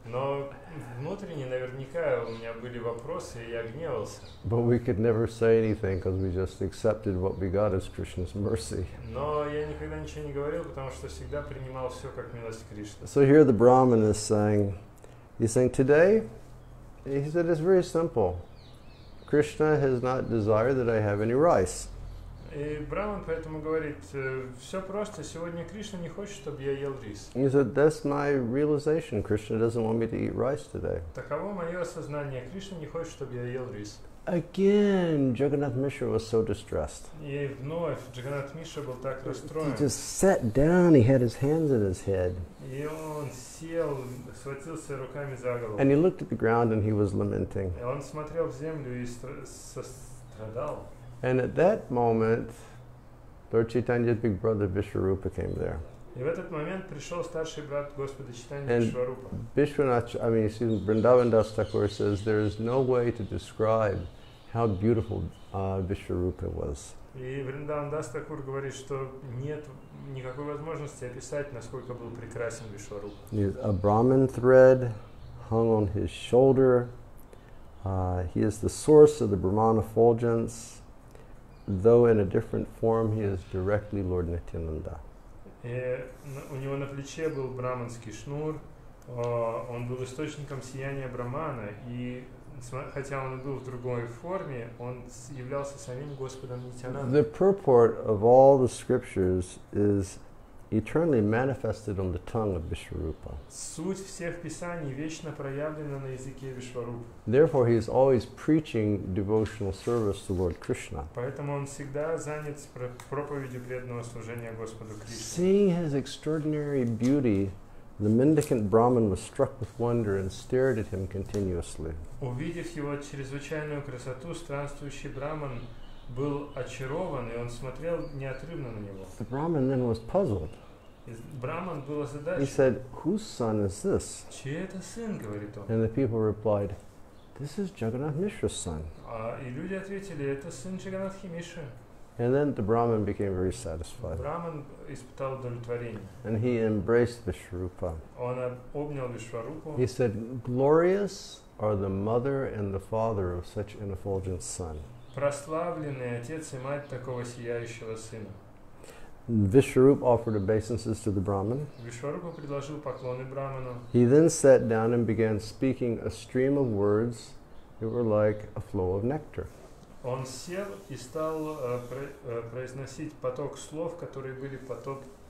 Но внутренне наверняка у меня были вопросы, и я гневался. But we could never say anything because we just accepted what we got as Krishna's mercy. Но я никогда ничего не говорил, потому что всегда принимал все как милость Кришны. So here the Brahman is saying, he's saying today, he said it's very simple. Krishna has not desired that I have any rice. И Браман поэтому говорит, все просто, сегодня Кришна не хочет, чтобы я ел рис. He said, that's my realization. Krishna doesn't want me to eat rice today. Таково мое осознание. Кришна не хочет, чтобы я ел рис. Again, Jagannath Mishra was so distressed. И вновь Джаганнат Мишра был так He расстроен. just sat down, he had his hands in his head. И он сел, схватился руками за голову. And he looked at the ground and he was lamenting. И он смотрел в землю и сострадал. And at that moment, Lord Chaitanya's big brother Vishwarupa came there. И в этот момент пришел старший брат Господа Чайтаньи And Вишварупа. Vrindavan Das Thakur says there is no way to describe how beautiful Vishwarupa was. И Вриндаван Дас Такур говорит, что нет никакой возможности описать, насколько был прекрасен Вишварупа. A Brahmin thread hung on his shoulder. He is the source of the Brahman effulgence, though in a different form he is directly Lord Nityananda. И у него на плече был браманский шнур, он был источником сияния Брамана, и хотя он был в другой форме, он являлся самим Господом Нитянандой. The purport of all the scriptures is eternally manifested on the tongue of Vishwarupa. Суть всех писаний вечно проявлена на языке Вишварупы. Therefore, he is always preaching devotional service to Lord Krishna. Поэтому он всегда занят проповедью преданного служения Господу Кришне. Seeing his extraordinary beauty, the mendicant Brahmin was struck with wonder and stared at him continuously. Увидев его чрезвычайную красоту, странствующий Браман был очарован, и он смотрел неотрывно на него. The Brahmin then was puzzled. Браман был He озадачен. said, "Whose son is this?" Чей это сын, говорит он. And the people replied, "This is Jagannath Mishra's son." И люди ответили, это сын Джаганатхи Мишры. And then the Brahmin became very satisfied. Браман испытал удовлетворение. And he embraced Vishwarupa. Он обнял Вишварупу. He said, "Glorious are the mother and the father of such an effulgent son." Прославленный отец и мать такого сияющего сына. Vishwarupa offered obeisances to the Brahmin. Вишварупа предложил поклоны Браману. He then sat down and began speaking a stream of words that were like a flow of nectar. Он сел и стал произносить поток слов, которые были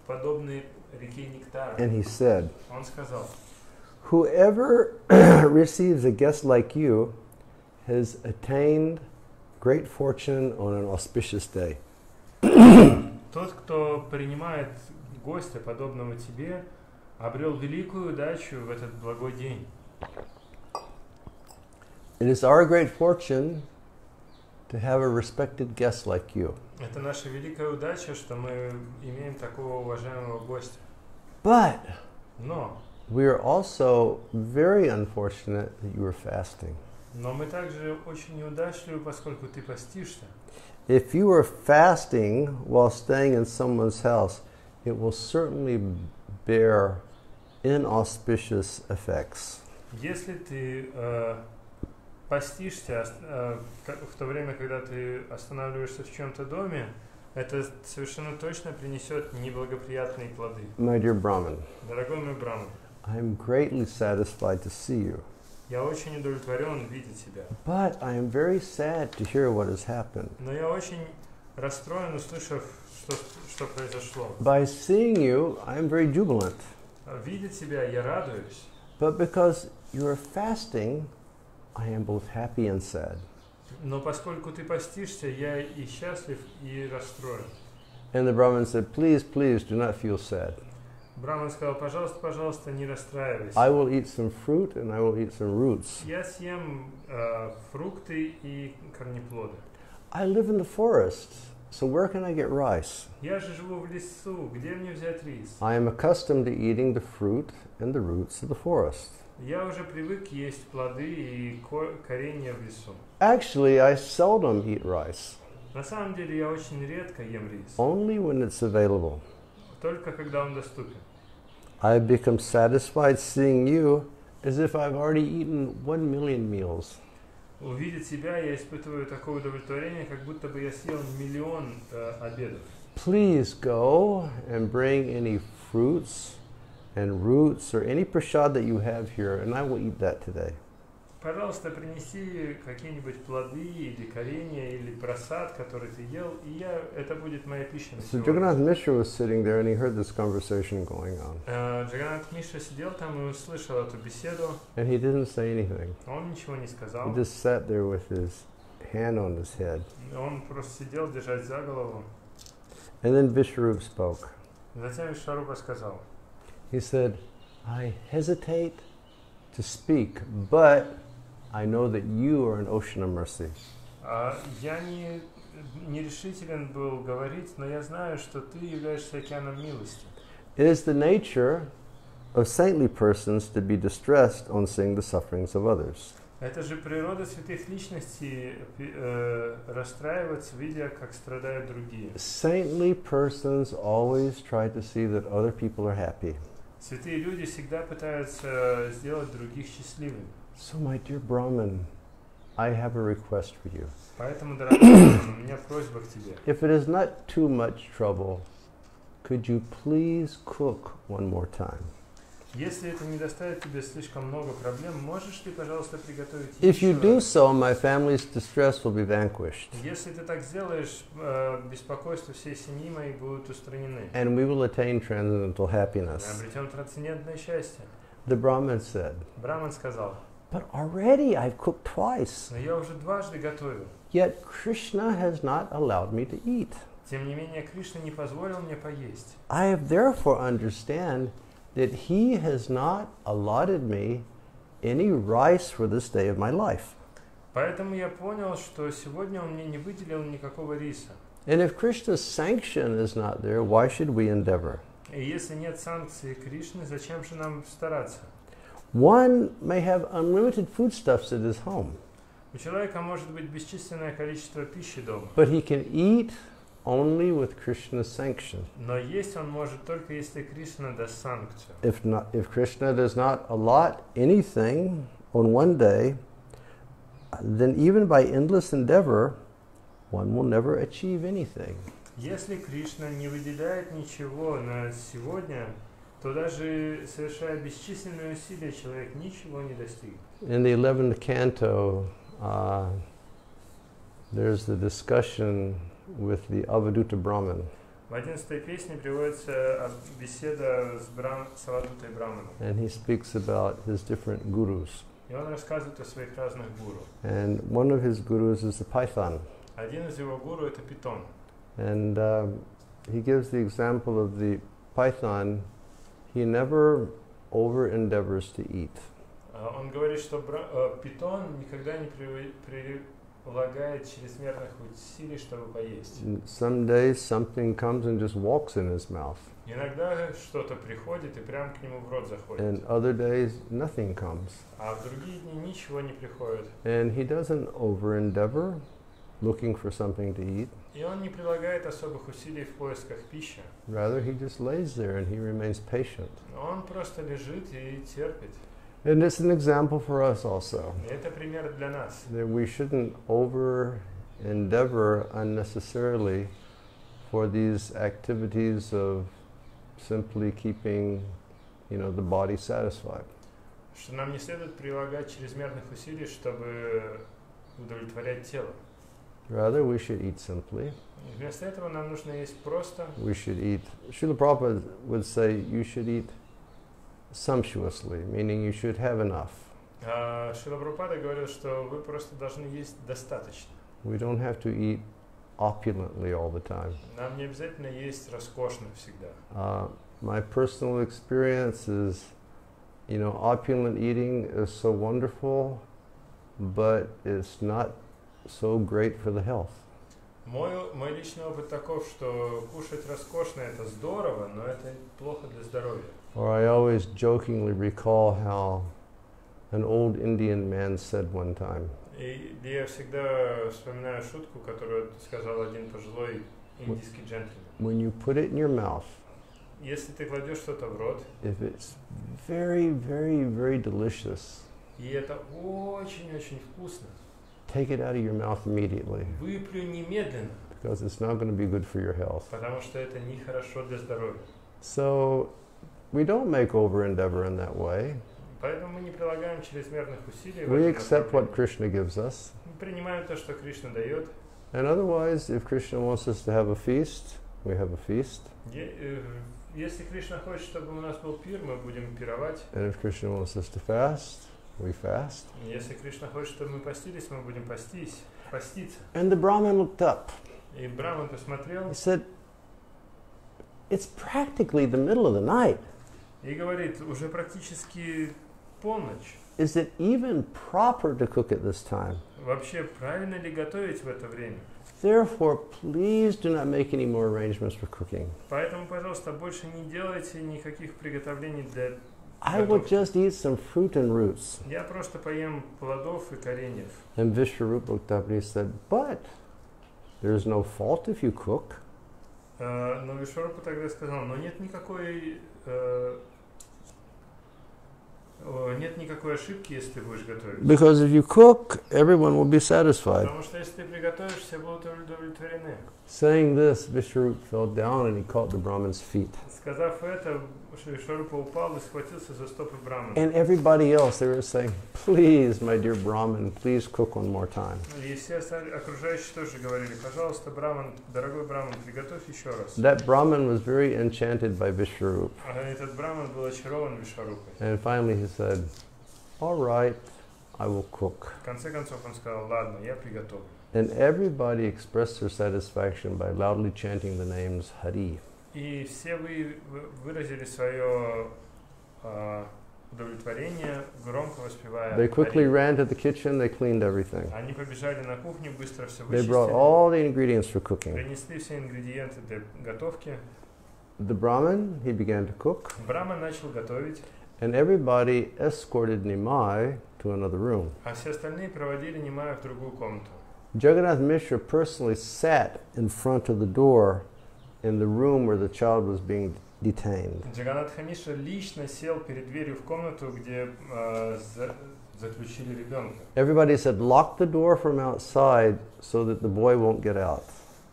подобны реке Нектара. And he said, Он сказал, "Whoever receives a guest like you has attained great fortune on an auspicious day." тот, кто принимает гостя, подобного тебе, обрел великую удачу в этот благой день. It is our great fortune to have a respected guest like you. Это наша великая удача, что мы имеем такого уважаемого гостя. But Но we are also very unfortunate that you are fasting. Но мы также очень неудачливы, поскольку ты постишься. If you are fasting while staying in someone's house, it will certainly bear inauspicious effects. Если ты постишься в то время, когда ты останавливаешься в чьем-то доме, это совершенно точно принесет неблагоприятные плоды. My dear Brahman, Дорогой мой Браман, I am greatly satisfied to see you. я очень удовлетворен видеть тебя. But I am very sad to hear what has happened. Но я очень расстроен, услышав, что произошло. By seeing you, I am very jubilant. Видя тебя, я радуюсь. But because you are fasting, I am both happy and sad. Но поскольку ты постишься, я и счастлив, и расстроен. And the Brahmin said, "Please, please, do not feel sad. Браман сказал, пожалуйста, пожалуйста, не расстраивайся. I will eat some fruit and I will eat some roots. Я съем фрукты и корнеплоды. I live in the forest, so where can I get rice? Я же живу в лесу, где мне взять рис? I am accustomed to eating the fruit and the roots of the forest. Я уже привык есть плоды и коренья в лесу. Actually, I seldom eat rice, На самом деле я очень редко ем рис, only when it's available. только когда он доступен. I have become satisfied seeing you as if I've already eaten 1 million meals. Увидеть тебя, я испытываю такое удовлетворение, как будто бы я съел 1 миллион обедов. Please go and bring any fruits and roots or any prasad that you have here, and I will eat that today. пожалуйста, принеси какие-нибудь плоды или коренья, или просад, который ты ел, и это будет моя пища на So сегодня. Jagannath Mishra was sitting there and he heard this conversation going on. Джаганнат Миша сидел там и услышал эту беседу. And he didn't say anything. Он ничего не сказал. He just sat there with his hand on his head. Он просто сидел, держась за голову. And then Vishwarup spoke. Затем Вишварупа сказал. He said, I hesitate to speak, but I know that you are an ocean of mercy. Я не решителен был говорить, но я знаю, что ты являешься океаном милости. It is the nature of saintly persons to be distressed on seeing the sufferings of others. Это же природа святых личностей расстраиваться, видя, как страдают другие. Saintly persons always try to see that other people are happy. Святые люди всегда пытаются сделать других счастливыми. So, my dear Brahman, I have a request for you. Поэтому, дорогой, у меня просьба к тебе. If it is not too much trouble, could you please cook one more time? Если это не доставит тебе слишком много проблем, можешь ли, пожалуйста, приготовить If you еще do раз? so, my family's distress will be vanquished, Если ты так сделаешь, беспокойство всей семьи моей будут устранены. and we will attain transcendental Мы happiness. обретем трансцендентное счастье. The Brahmin said, Браман сказал, but already I've cooked twice, но я уже дважды готовил. yet Krishna has not allowed me to eat. Тем не менее, Кришна не позволил мне поесть. I have therefore understand that he has not allotted me any rice for this day of my life. Поэтому я понял, что сегодня он мне не выделил никакого риса. And if Krishna's sanction is not there, why should we endeavor? И если нет санкции Кришны, зачем же нам стараться? One may have unlimited foodstuffs at his home, У человека может быть бесчисленное количество пищи дома, but he can eat only with Krishna's sanction. но есть он может только если Кришна даст санкцию. If Krishna does not allot anything on one day, then even by endless endeavor, one will never achieve anything. Если Кришна не выделяет ничего на сегодня, то даже совершая бесчисленные усилия, человек ничего не достигнет. In the 11th canto, there's the discussion with the Avaduta Brahman. В 11-й песне приводится беседа с Авадутой Браманом. And he speaks about his different gurus. И он рассказывает о своих разных гуру. And one of his gurus is the python. Один из его гуру – это питон. And he gives the example of the python. He never over endeavors to eat. Он говорит, что питон никогда не прилагает чрезмерных усилий, чтобы поесть. Some days something comes and just walks in his mouth. Иногда что-то приходит и прям к нему в рот заходит. And other days nothing comes. А в другие дни ничего не приходит. And he doesn't over endeavor looking for something to eat. И он не прилагает особых усилий в поисках пищи. Rather, he just lays there and he remains patient. Он просто лежит и терпит. And it's an example for us also. И это пример для нас. That we shouldn't over endeavor unnecessarily for these activities of simply keeping, the body satisfied. Что нам не следует прилагать чрезмерных усилий, чтобы удовлетворять тело. Rather, we should eat simply. Вместо этого нам нужно есть просто. We should eat. Srila Prabhupada would say you should eat sumptuously, meaning you should have enough. Шрила Прабхупада говорил, что вы просто должны есть достаточно. We don't have to eat opulently all the time. Нам не обязательно есть роскошно всегда. My personal experience is, opulent eating is so wonderful, but it's not so great for the health. Мой личный опыт таков, что кушать роскошно это здорово, но это плохо для здоровья. Or I always jokingly recall how an old Indian man said one time. И я всегда вспоминаю шутку, которую сказал один пожилой индийский джентльмен. When you put it in your mouth, Если ты кладешь что-то в рот, if it's very, very, very delicious, и это очень-очень вкусно, take it out of your mouth immediately, выплюнь немедленно, because it's not going to be good for your health. потому что это нехорошо для здоровья. So we don't make over endeavor in that way. Поэтому мы не прилагаем чрезмерных усилий. We accept what Krishna gives us. Мы принимаем то, что Кришна дает. And otherwise, if Krishna wants us to have a feast, we have a feast. Если Кришна хочет, чтобы у нас был пир, мы будем пировать. And if Krishna wants us to fast, we fast. Если Кришна хочет, чтобы мы постились, мы будем поститься. And the Brahmin looked up. И Браман посмотрел. He said, "It's practically the middle of the night. И говорит, уже практически полночь. Is it even proper to cook at this time? Вообще, правильно ли готовить в это время? Therefore, please do not make any more arrangements for cooking. Поэтому, пожалуйста, больше не делайте никаких приготовлений для I will just eat some fruit and roots." Я просто поем плодов и кореньев. And Vishwarup looked up and he said, "But there's no fault if you cook." Но Вишварупа тогда сказал, но нет никакой ошибки, если ты будешь готовить. Because if you cook, everyone will be satisfied. Потому что если ты приготовишь, все будут удовлетворены. Saying this, Vishwarup fell down and he caught the Brahman's feet. Сказав это, Вишварупа упал и схватился за стопы Брамана. And everybody else, they were saying, "Please, my dear Brahman, please cook one more time." И все окружающие тоже говорили, пожалуйста, Браман, дорогой Браман, приготовь еще раз. That Brahman was very enchanted by Vishwarup. А этот Браман был очарован Вишварупой. And finally he said, "All right, I will cook." В конце концов он сказал, ладно, я приготовлю. And everybody expressed their satisfaction by loudly chanting the names Hari. И все выразили свое удовлетворение, громко воспевая. They quickly ran to the kitchen, they cleaned everything. Они побежали на кухню, быстро все They brought вычистили. all the ingredients for cooking. Принесли все ингредиенты для готовки. The Brahmin, he began to cook, Браман начал готовить, and everybody escorted Nimai to another room. а все остальные проводили Нимая в другую комнату. Jagannath Mishra personally sat in front of the door in the room where the child was being detained. Джаганатха Мишра лично сел перед дверью в комнату, где заключили ребенка. Everybody said, "Lock the door from outside so that the boy won't get out."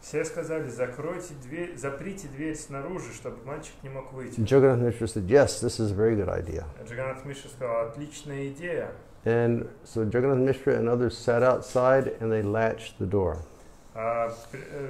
Все сказали, закройте дверь, заприте дверь снаружи, чтобы мальчик не мог выйти. Jagannath Mishra said, "Yes, this is a very good idea." Джаганатх Мишра сказал, отличная идея. And so Jagannath Mishra and others sat outside and they latched the door.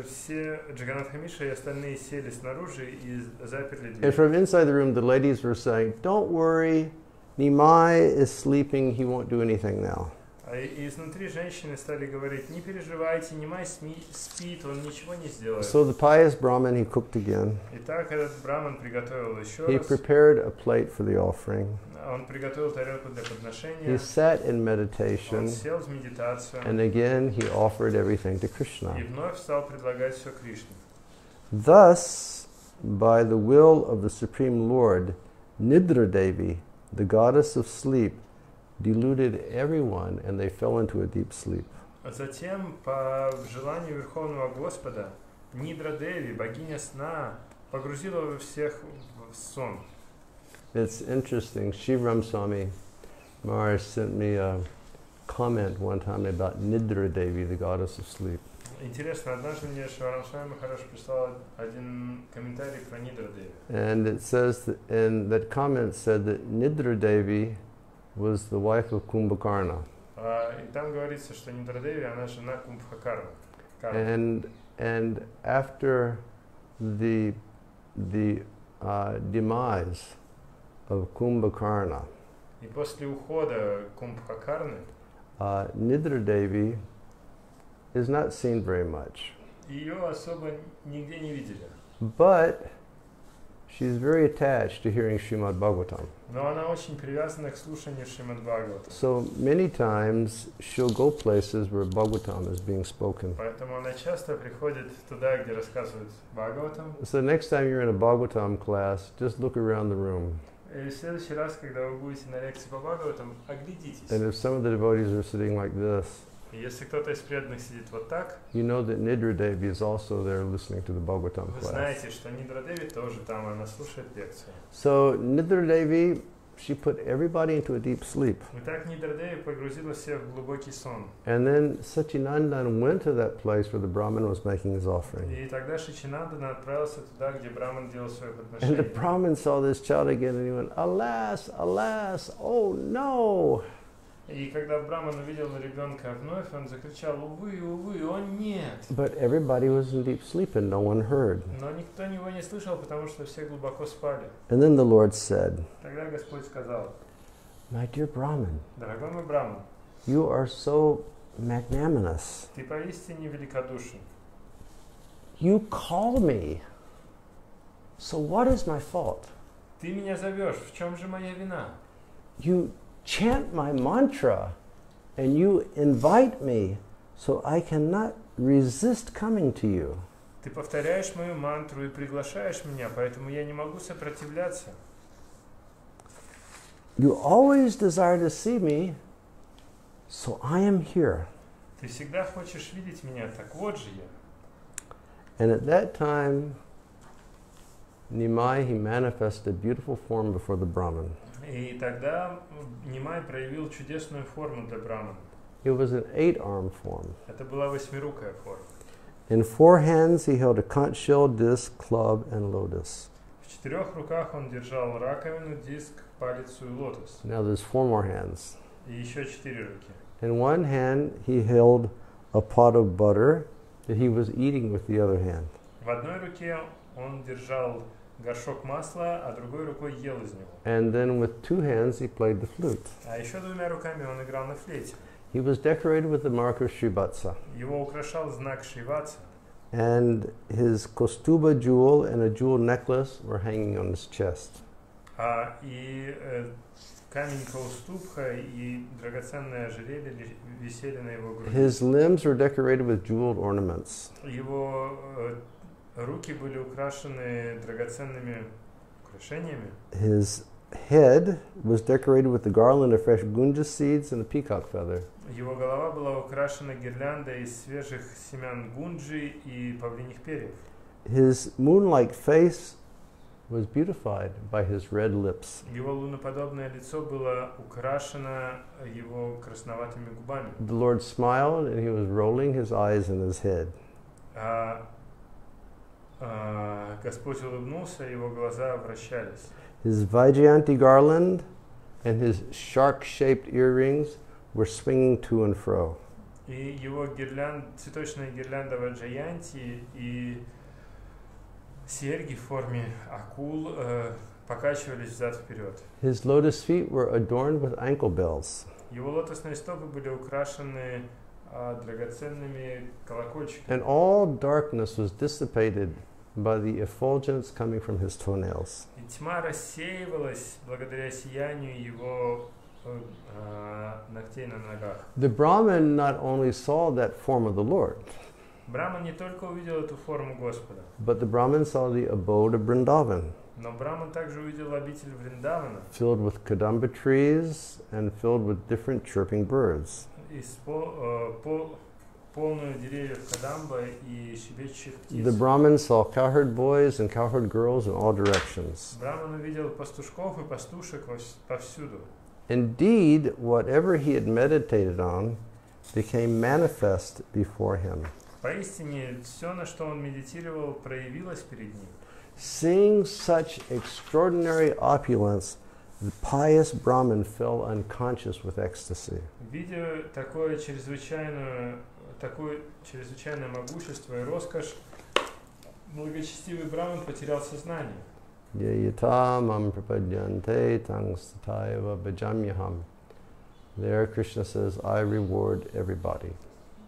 Все Джаганатха Мишра и остальные сели снаружи и заперли And дверь. from inside the room, the ladies were saying, "Don't worry, Nimai is sleeping, he won't do anything now." И изнутри женщины стали говорить, не переживайте, Нимай спит, он ничего не сделает. So the pious Brahmin, he cooked again. Итак, этот Браман приготовил еще He раз. prepared a plate for the offering. Он приготовил тарелку для He подношения. sat in Он meditation, сел в медитацию. and again he offered everything to Krishna. И вновь стал предлагать все Кришне. Thus, by the will of the Supreme Lord, Nidra Devi, the goddess of sleep, deluded everyone and they fell into a deep sleep. Затем, по желанию Верховного Господа, Нидра Деви, богиня сна, погрузила всех в сон. It's interesting, Shivram Swami Maharaj sent me a comment one time about Nidra Devi, the goddess of sleep. Интересно, однажды мне Шиварам Свами Махарадж прислал один комментарий про Нидра Деви. And it says, and that comment said that Nidra Devi was the wife of Kumbhakarna. И там говорится, что Нидра Деви, она жена Кумбхакарны. And after the demise of Kumbhakarna, И после ухода Кумбхакарны, Nidra Devi is not seen very much. ее особо нигде не видели. But she's very attached to hearing Srimad Bhagavatam. Но она очень привязана к слушанию Шримад Бхагавата. So many times she'll go places where Bhagavatam is being spoken. Поэтому она часто приходит туда, где рассказывают Бхагаватам. So next time you're in a Bhagavatam class, just look around the room. И в следующий раз, когда вы будете на лекции по Бхагаватам, оглядитесь. And if some of the devotees are sitting like this, И если кто-то из преданных сидит вот так, you know that Nidra Devi is also there listening to the Bhagavatam вы class. знаете, что Нидра Деви тоже там, она слушает лекцию. So Nidra Devi, she put everybody into a deep sleep. И так Нидардеви погрузила всех в глубокий сон. And then Sachinandan went to that place where the Brahmin was making his offering. И тогда Шичинандана отправился туда, где Браман делал свое And the подношение. Brahmin saw this child again and he went, alas, alas, oh no. И когда Браман увидел ребенка вновь, он закричал: увы, увы, о нет! But everybody was in deep sleep and no one heard. Но никто его не слышал, потому что все глубоко спали. And then the Lord said, Тогда Господь сказал: my dear Brahmin, дорогой мой Браман, you are so magnanimous. ты поистине великодушен. You call me. So what is my fault? Ты меня зовешь, в чем же моя вина? You chant my mantra and you invite me, so I cannot resist coming to you. Ты повторяешь мою мантру и приглашаешь меня, поэтому я не могу сопротивляться. You always desire to see me, so I am here. Ты всегда хочешь видеть меня, так вот же я. And at that time, Nimai, he manifested a beautiful form before the Brahmin. И тогда Нимай проявил чудесную форму для Брамана. It was an 8-arm form. Это была восьмирукая форма. In 4 hands he held a conch shell, disc, club, and lotus. В 4 руках он держал раковину, диск, палицу и лотос. Now there's 4 more hands. И еще 4 руки. In one hand he held a pot of butter that he was eating with the other hand. В одной руке он держал горшок масла, а другой рукой ел из него. And then with 2 hands he played the flute. А еще 2 руками он играл на флейте. He was decorated with the mark of Shrivatsa. Его украшал знак Шриватса. And his kostuba jewel and a jewel necklace were hanging on his chest. И камень Каустубха и драгоценное ожерелье висели на его груди. His limbs were decorated with jeweled ornaments. Его руки были украшены драгоценными украшениями. His head was decorated with the garland of fresh gunja seeds and a peacock feather. Его голова была украшена гирляндой из свежих семян гунджи и павлиньих перьев. His moon-like face was beautified by his red lips. Его луноподобное лицо было украшено его красноватыми губами. The Lord smiled and he was rolling his eyes in his head. Господь улыбнулся, его глаза вращались. His Vaijayanti garland and his shark-shaped earrings were swinging to and fro. И его цветочная гирлянда Ваджаянти и серьги в форме акул покачивались взад-вперед. His lotus feet were adorned with ankle bells. Его лотосные стопы были украшены драгоценными колокольчиками. And all darkness was dissipated by the effulgence coming from his toenails. И тьма рассеивалась благодаря сиянию его ногтей на ногах. The Brahmin not only saw that form of the Lord, Браман не только увидел эту форму Господа, but the Brahmin saw the abode of Vrindavan, но Браман также увидел обитель Вриндавана, filled with kadamba trees and filled with different chirping birds. полную деревьев Кадамба и щебечущих птиц. The Brahmin saw cowherd boys and cowherd girls in all directions. Браман увидел пастушков и пастушек повсюду. Indeed, whatever he had meditated on became manifest before him. Поистине, все, на что он медитировал, проявилось перед ним. Seeing such extraordinary opulence, the pious Brahmin fell unconscious with ecstasy. Видя такое чрезвычайное могущество и роскошь, благочестивый Браман потерял сознание. Yayatamam prapadyante tang sataiva bhajamyaham. There Krishna says, I reward everybody.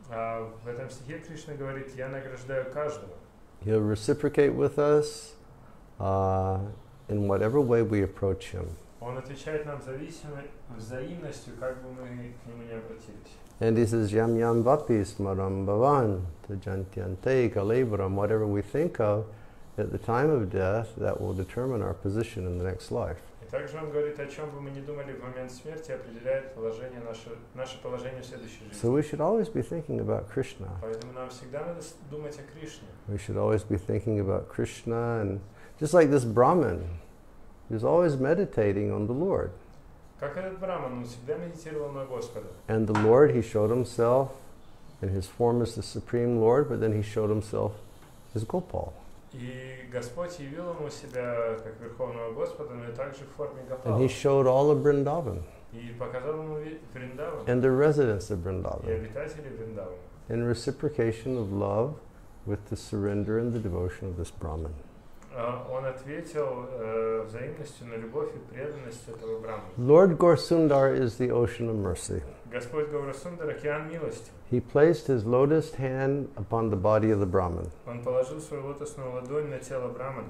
В этом стихе Кришна говорит: я награждаю каждого. He'll reciprocate with us in whatever way we approach him. Он отвечает нам взаимностью, как бы мы к нему не обратились. And he says, yam yam vapis maram bhavan tajantyante kalevaram. Whatever we think of at the time of death, that will determine our position in the next life. И также он говорит, о чем бы мы ни думали в момент смерти, определяет наше положение в следующей жизни. So we should always be thinking about Krishna. Поэтому нам всегда надо думать о Кришне. We should always be thinking about Krishna, and just like this Brahmin, he's always meditating on the Lord. Как этот браман, он всегда медитировал на Господа. And the Lord, he showed himself in his form as the Supreme Lord, but then he showed himself as Gopal. И Господь явил ему себя как Верховного Господа, но и также в форме And Гопала. he showed all of Vrindavan И показал ему Вриндаван and the residents of и Vrindavan обитателей Вриндавана. in reciprocation of love with the surrender and the devotion of this Brahman. Он ответил взаимностью на любовь и преданность этого брамана. Lord Gorsundar is the ocean of mercy. Господь Гаурасундар — океан милости. He placed his lotus hand upon the body of the Brahman. Он положил свою лотосную ладонь на тело брамана.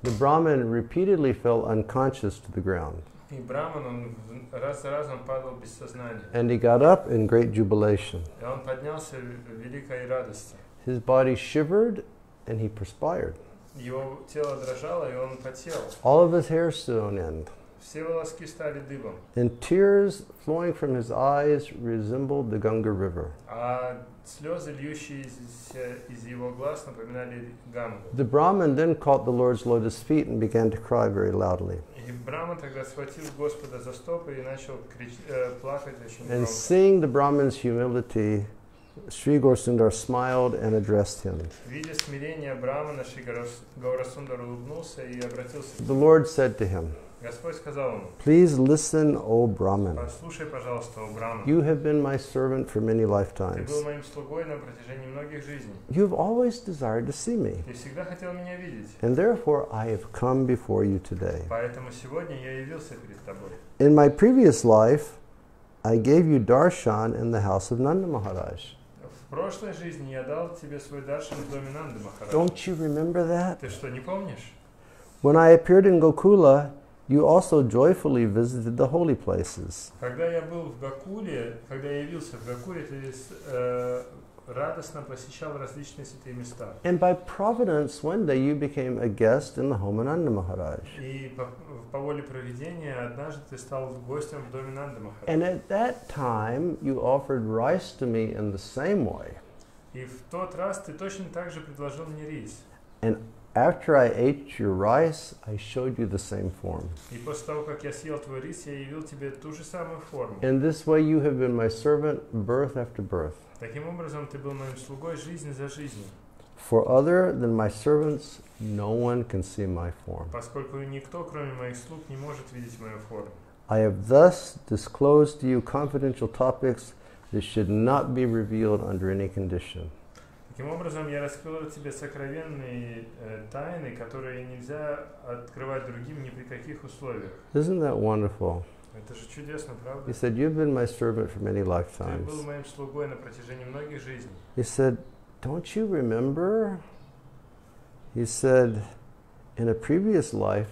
The Brahman repeatedly fell unconscious to the ground, И браман, он раз за разом падал без сознания. and he got up in great jubilation. И он поднялся в великой радости. His body shivered and he perspired. Его тело дрожало, и он потел. All of his hair stood on end, Все волоски стали дыбом. and tears flowing from his eyes resembled the Ganga River. А слезы, льющиеся из его глаз, напоминали Гангу. The Brahman then caught the Lord's lotus feet and began to cry very loudly. И Браман тогда схватил Господа за стопы и начал плакать очень And громко. seeing the Brahman's humility, Sri Gorsundar smiled and addressed him. Видя смирение Брамана, Шри Гаурасундар улыбнулся и обратился к The нему. Lord said to him, Господь сказал ему: "Please listen, O Brahman. послушай, пожалуйста, о Браман. You have been my servant for many Ты lifetimes. был моим слугой на протяжении многих жизней. You have always desired to see me, Ты всегда хотел меня видеть. and therefore I have come before you today. Поэтому сегодня я явился перед тобой. In my previous life, I gave you darshan in the house of Nanda Maharaj. В прошлой жизни я дал тебе свой даршан в доме Нанды Махараджа. Don't you remember that? Ты что, не помнишь? When I appeared in Gokula, you also joyfully visited the holy places. Когда я был в Гакуле, когда я явился в Гакуле, ты радостно посещал различные святые места. And by providence, one day you became a guest in the home of Nanda Maharaj. И по воле провидения однажды ты стал гостем в доме Нанды Махараджа. And at that time, you offered rice to me in the same way. И в тот раз ты точно так же предложил мне рис. And after I ate your rice, I showed you the same form. И после того, как я съел твой рис, я явил тебе ту же самую форму. In this way, you have been my servant birth after birth. Таким образом, ты был моим слугой жизнь за жизнью. For other than my servants, no one can see my form. Поскольку никто, кроме моих слуг, не может видеть мою форму. I have thus disclosed to you confidential topics that should not be revealed under any condition. Таким образом, я раскрыл тебе сокровенные тайны, которые нельзя открывать другим ни при каких условиях. Isn't that wonderful? Это же чудесно, правда? He said, "You've been my servant for many Ты lifetimes." был моим слугой на протяжении многих жизней. He said, "Don't you remember?" He said, "In a previous life,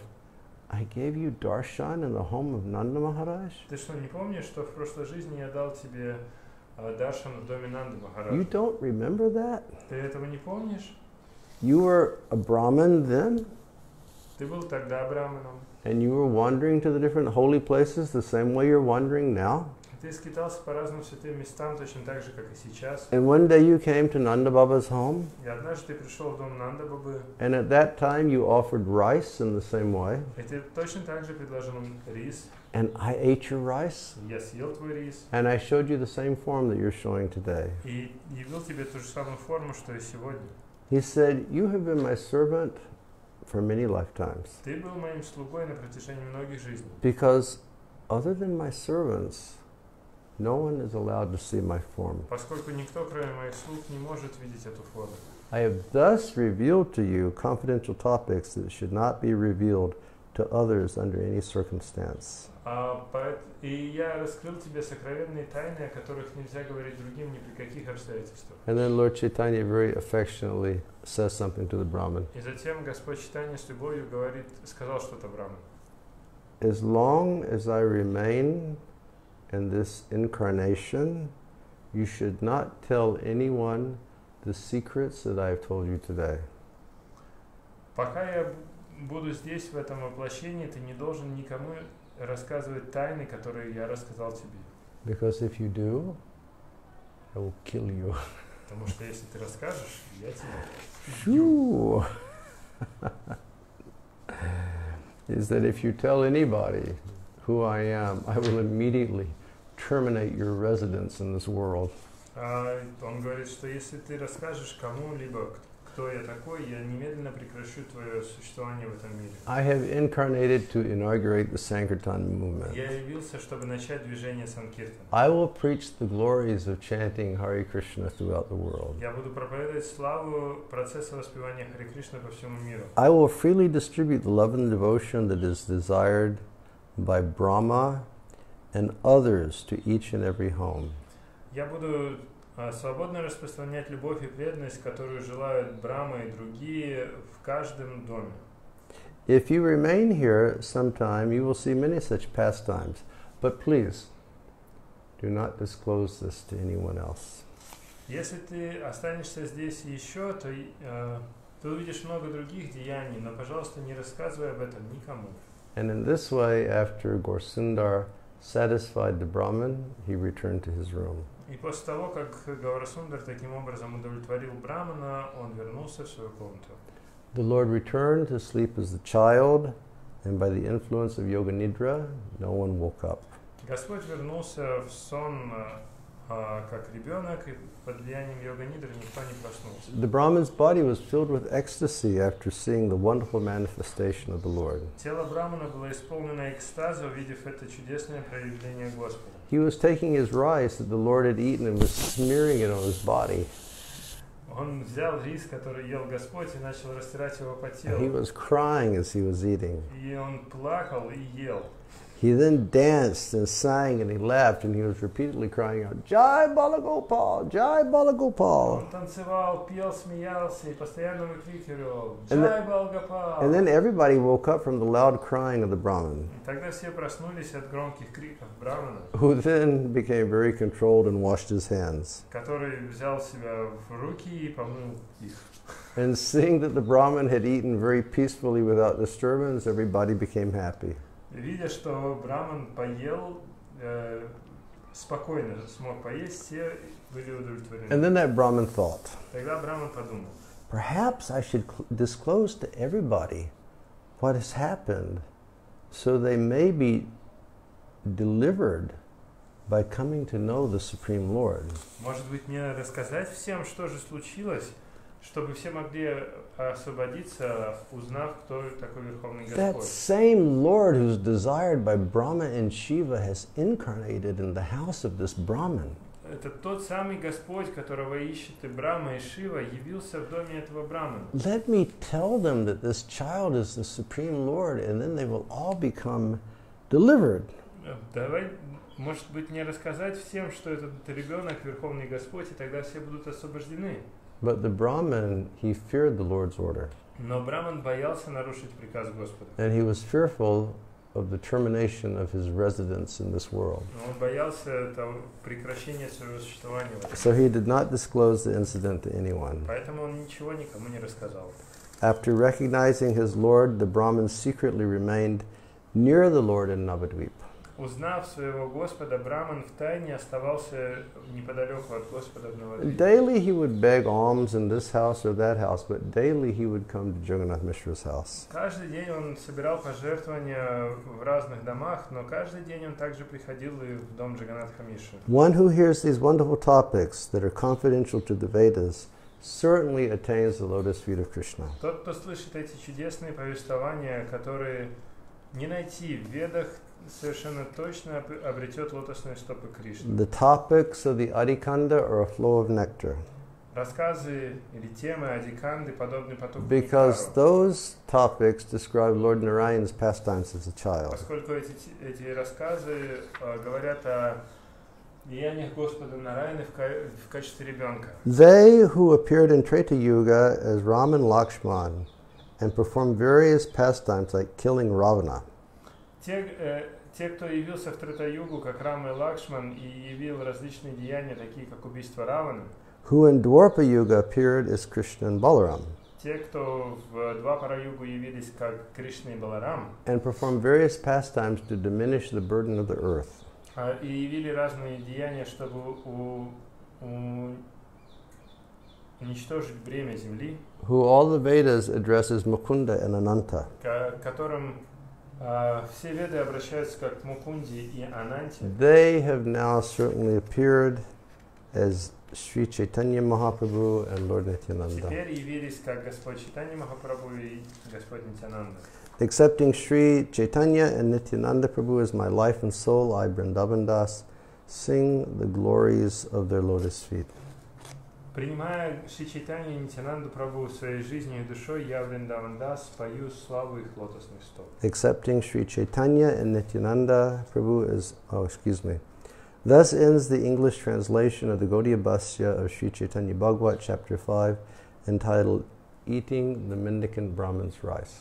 I gave you darshan in the home of Nanda Maharaj." Ты что, не помнишь, что в прошлой жизни я дал тебе даршан в доме Нанды You Махараджа? don't remember that? Ты этого не помнишь? You were a Brahmin then, Ты был тогда браманом. and you were wandering to the different holy places the same way you're wandering now. Ты скитался по разным святым местам, точно так же, как и сейчас. And one day you came to Nanda Baba's home, И однажды ты пришел в дом Нанда Бабы, and at that time you offered rice in the same way, и ты точно так же предложил им рис. and I ate your rice, Я съел твой рис. and I showed you the same form that you're showing today. И явил тебе ту же самую форму, что и сегодня. He said, "You have been my servant for many lifetimes, Ты был моим слугой на протяжении многих жизней. because other than my servants, no one is allowed to see my form. Поскольку никто, кроме моих слуг, не может видеть эту форму. I have thus revealed to you confidential topics that should not be revealed to others under any circumstance." И я раскрыл тебе сокровенные тайны, о которых нельзя говорить другим ни при каких обстоятельствах. And then Lord Chaitanya very affectionately says something to the Brahmin. И затем Господь Чайтанья с любовью сказал что-то Браману. As long as I remain in this incarnation, you should not tell anyone the secrets that I have told you today. Пока я буду здесь, в этом воплощении, ты не должен никому рассказывать тайны, которые я рассказал тебе. Because if you do, I will kill you. Потому что если ты расскажешь, я тебя Shoo! Is that if you tell anybody who I am, I will immediately terminate your residence in this world. Он говорит, что если ты расскажешь кому-либо, кто я такой, я немедленно прекращу твое существование в этом мире. I have incarnated to inaugurate the Sankirtan movement. Я явился, чтобы начать движение Санкиртан. I will preach the glories of chanting Hare Krishna throughout the world. Я буду проповедовать славу процесса воспевания Харе Кришны по всему миру. I will freely distribute the love and devotion that is desired by Brahma and others to each and every home. Я буду свободно распространять любовь и преданность, которую желают Брахма и другие в каждом доме. If you remain here sometime, you will see many such pastimes. But please, do not disclose this to anyone else. Если ты останешься здесь еще, то ты увидишь много других деяний, но, пожалуйста, не рассказывай об этом никому. And in this way, after Gaurasundar satisfied the Brahmin, he returned to his room. И после того, как Гаурасундар таким образом удовлетворил Брамана, он вернулся в свою комнату. The Lord returned to sleep as a child, and by the influence of Yoga Nidra, no one woke up. Господь вернулся в сон как ребенок, и под влиянием йога нидры никто не проснулся. The Brahmin's body was filled with ecstasy after seeing the wonderful manifestation of the Lord. Тело Брамана было исполнено экстаза, увидев это чудесное проявление Господа. He was taking his rice that the Lord had eaten and was smearing it on his body. Он взял рис, который ел Господь, и начал растирать его по And he телу. was crying as he was eating. И он плакал и ел. He then danced and sang and he laughed and he was repeatedly crying out, Jai Balagopal, Jai Balagopal. Он танцевал, пел, смеялся и постоянно выкрикивал «Джай Балгопал». And then everybody woke up from the loud crying of the Brahmin, И тогда все проснулись от громких криков Брамана, who then became very controlled and washed his hands. который взял себя в руки и помыл их. And seeing that the Brahmin had eaten very peacefully without disturbance, everybody became happy. Видя, что Браман поел, спокойно смог поесть, все были удовлетворены. And then that Brahmin thought, Тогда Браман подумал, perhaps I should disclose to everybody what has happened so they may be delivered by coming to know the Supreme Lord. может быть, мне рассказать всем, что же случилось, чтобы все могли освободиться, узнав, кто такой Верховный That Господь. same Lord who's desired by Brahma and Shiva has incarnated in the house of this Brahmin. Это тот самый Господь, которого ищет и Брахма, и Шива, явился в доме этого Брамана. Let me tell them that this child is the Supreme Lord, and then they will all become delivered. Давай, может быть, мне рассказать всем, что этот ребенок Верховный Господь, и тогда все будут освобождены. But the Brahmin, he feared the Lord's order, Но Браман боялся нарушить приказ Господа. and he was fearful of the termination of his residence in this world. Он боялся прекращения своего существования. So he did not disclose the incident to anyone. Поэтому он ничего никому не рассказал. After recognizing his Lord, the Brahmin secretly remained near the Lord in Navadvip. Узнав своего Господа, Браман втайне оставался неподалеку от Господа в Навадвипе. Daily he would beg alms in this house or that house, but daily he would come to Jagannath Mishra's house. Каждый день он собирал пожертвования в разных домах, но каждый день он также приходил и в дом Джаганатха Мишры. One who hears these wonderful topics that are confidential to the Vedas certainly attains the lotus feet of Krishna. Тот, кто слышит эти чудесные повествования, которые не найти в Ведах, совершенно точно обретет лотосные стопы Кришны. The topics of the Adikanda are a flow of nectar, Рассказы или темы Адиканды подобны потоку because нектару, those topics describe Lord Narayan's pastimes as a child. поскольку эти рассказы говорят о деяниях Господа Нараяны в качестве ребенка. They who appeared in Treta Yuga as Ram and Lakshman and performed various pastimes like killing Ravana. Те, кто явился в Трета-югу, как Рама и Лакшман, и явил различные деяния, такие как убийство Раваны, Who in Dwarpa Yuga appeared as Krishna and Balaram, те, кто в Двапара-югу явились как Кришна и Баларам, and performed various pastimes to diminish the burden of the earth. и явили разные деяния, чтобы уничтожить бремя земли, Who all the Vedas address as Mukunda and Ananta. которым Все веды обращаются как к Мукунде и Ананте. They have now certainly appeared as Sri Chaitanya Mahaprabhu and Lord Nityananda. Теперь явились как Господь Чайтанья Махапрабху и Господь Нитянанда. Accepting Sri Chaitanya and Nityananda Prabhu as my life and soul, I, Vrindavan Das, sing the glories of their lotus feet. Принимая Шри Чайтанью и Нитянанду Прабху своей жизнью и душой, я, Вриндаван Дас, пою славу их лотосных стоп. Accepting Sri Chaitanya and Nityananda Prabhu as, Thus ends the English translation of the Gaudiya Bhasya of Sri Chaitanya Bhagavata, chapter 5, entitled Eating the Mendicant Brahman's Rice.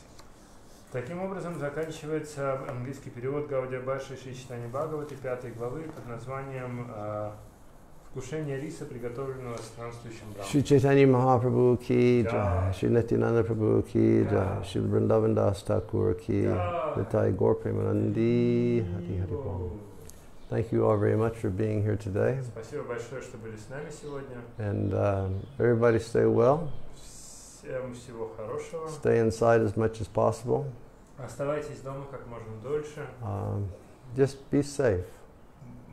Таким образом заканчивается английский перевод Гаудия Бхаши Шри Чайтаньи Бхагаваты 5 главы под названием «Вкушение риса, приготовленного странствующим браманом». Shri Chaitanya Mahaprabhu ki jai, Shri Nityananda Prabhu ki jai, Shri Vrindavan Das Thakur ki Nitai Gaur Premanandi Hari Hari Bol. Thank you all very much for being here today. Спасибо большое, что были с нами сегодня. And everybody stay well. Всем всего хорошего. Stay inside as much as possible. Оставайтесь дома как можно дольше. Just be safe.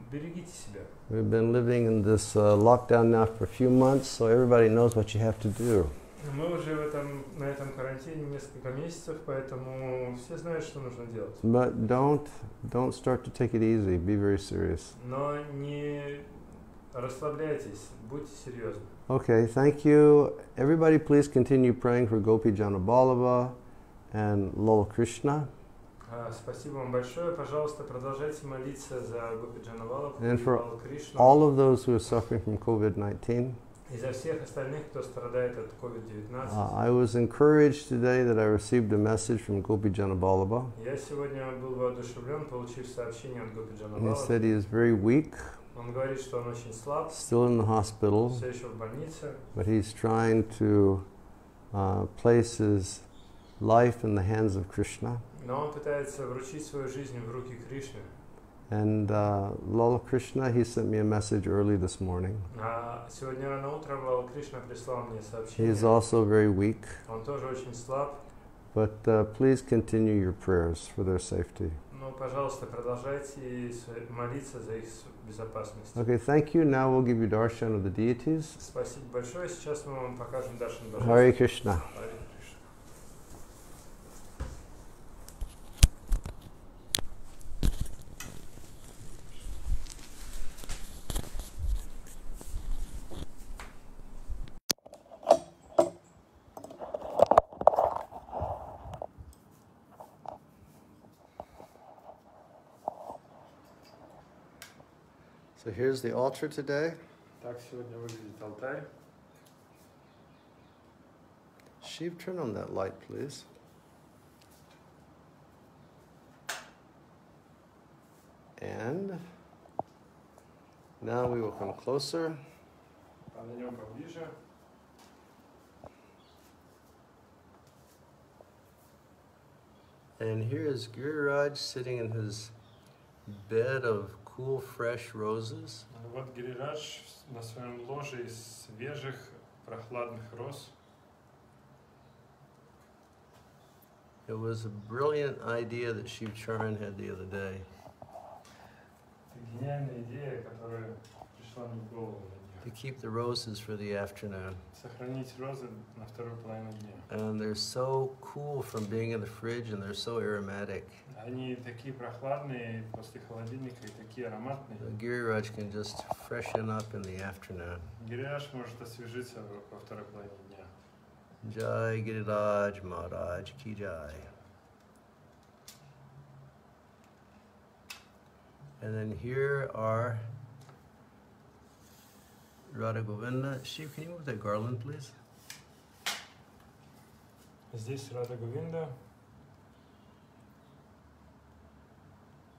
Берегите себя. We've been living in this lockdown now for a few months, so everybody knows what you have to do. Мы уже на этом карантине несколько месяцев, поэтому все знают, что нужно делать. But don't start to take it easy. Be very serious. Но не расслабляйтесь, будьте серьезны. Okay, thank you. Everybody please continue praying for Gopi Janabalava and Lal Krishna. Спасибо вам большое. Пожалуйста, продолжайте молиться за Гопи Джанавалов And и for Лал Кришну. all of those who are suffering from COVID-19. И за всех остальных, кто страдает от COVID-19. I was encouraged today that I received a message from Gopi Janabalava. Я сегодня был воодушевлен, получив сообщение от Гопи And he Джанавалова. said he is very weak, Он говорит, что он очень слаб, still in the hospital, все еще в больнице, but he's trying to place his life in the hands of Krishna. но он пытается вручить свою жизнь в руки Кришны. And Lal Krishna, he sent me a message early this morning. Сегодня рано утром Лал Кришна прислал мне He сообщение. is also very weak, Он тоже очень слаб. but please continue your prayers for their safety. Но, пожалуйста, продолжайте молиться за их безопасность. Okay, thank you. Now we'll give you darshan of the deities. Спасибо большое. Сейчас мы вам покажем Даршан Божественный. Hare Krishna. Харе Кришна. So here's the altar today. Так сегодня выглядит алтарь. Shiv, turn on that light, please. And now we will come closer. Подойдем поближе. And here is Giriraj sitting in his bed of cool, fresh roses. Вот Гирирадж на своем ложе из свежих, прохладных роз. It was a brilliant idea that Shiv Charan had the other day. Это гениальная идея, которая пришла мне в голову на To днях. keep the roses for the afternoon. Сохранить розы на вторую половину дня. And they're so cool from being in the fridge and they're so aromatic. Они такие прохладные после холодильника и такие ароматные. So Giriraj can just freshen up in the afternoon. Гирирадж может освежиться во второй половине дня. Jai Giriraj Maharaj Ki Jai. And then here are Radha Govinda. Shiv, can you move that garland, please? Здесь Рада Говинда.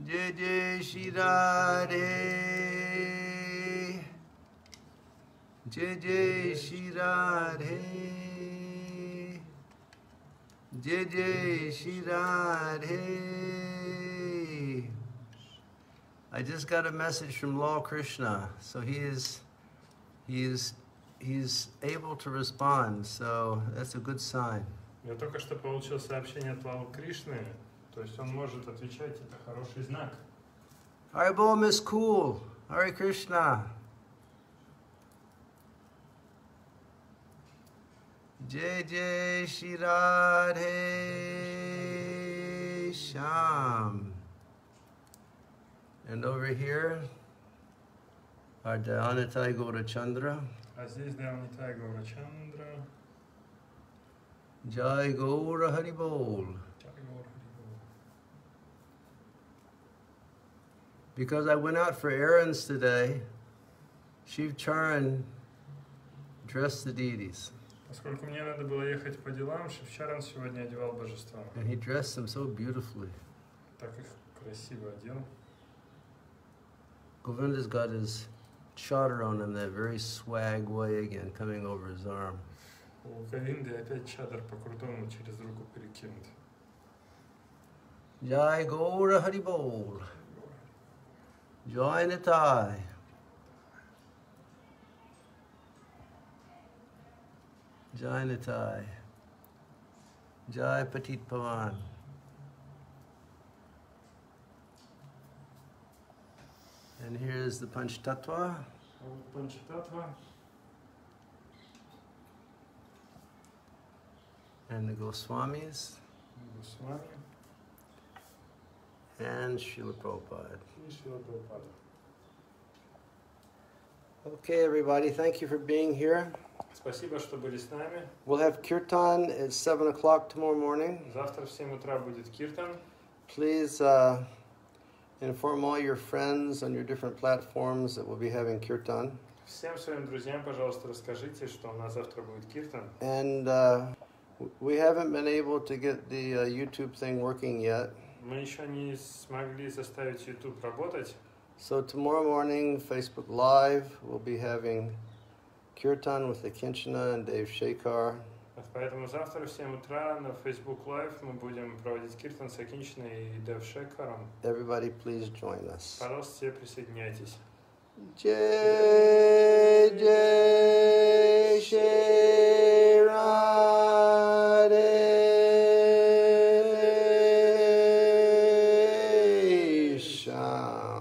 Jai Jai Shri Radhe. Jai Jai Shri Radhe. Jai Jai Shri Radhe. I just got a message from Lal Krishna, so he's able to respond, so that's a good sign. Я только что получил сообщение от Лалы Кришны, То есть он может отвечать, это хороший знак. Haribol, Miss Cool. Hare Krishna. Jai Jai Shri Radhe Shyam. And over here, our Dayanatai Gaurachandra. А здесь Дайанатай Гаурачандра. Jai Gaura Haribol. Because I went out for errands today, Shiv Charan dressed the deities. Поскольку мне надо было ехать по делам, Шивчаран сегодня одевал божества. And he dressed them so beautifully. Так их красиво одел. Govinda's got his chadar on in that very swag way again, coming over his arm. У Говинды опять чадр по-крутому через руку перекинут. Jai Gaura Haribol. Jai Nitai. Jai Nitai. Jai Patit Pavan. And here's the Panch Tattva. Панчататва. And the Goswamis. Swami. And Srila Prabhupada. И Шрила Прабхупада. Okay, everybody, thank you for being here. Спасибо, что были с нами. We'll have kirtan at 7 o'clock tomorrow morning. Завтра в 7 утра будет киртан. Please inform all your friends on your different platforms that we'll be having kirtan. Всем своим друзьям, пожалуйста, расскажите, что у нас завтра будет киртан. And we haven't been able to get the YouTube thing working yet. Мы еще не смогли заставить YouTube работать. So tomorrow morning, Facebook Live, we'll be having kirtan with the Kinchana and Dave Shekhar. Поэтому завтра в 7 утра на Facebook Live мы будем проводить киртан с Акинчиной и Дев Шекхаром. Everybody please join us. Пожалуйста, все присоединяйтесь. Jai Jai Shri Radhe Shyam.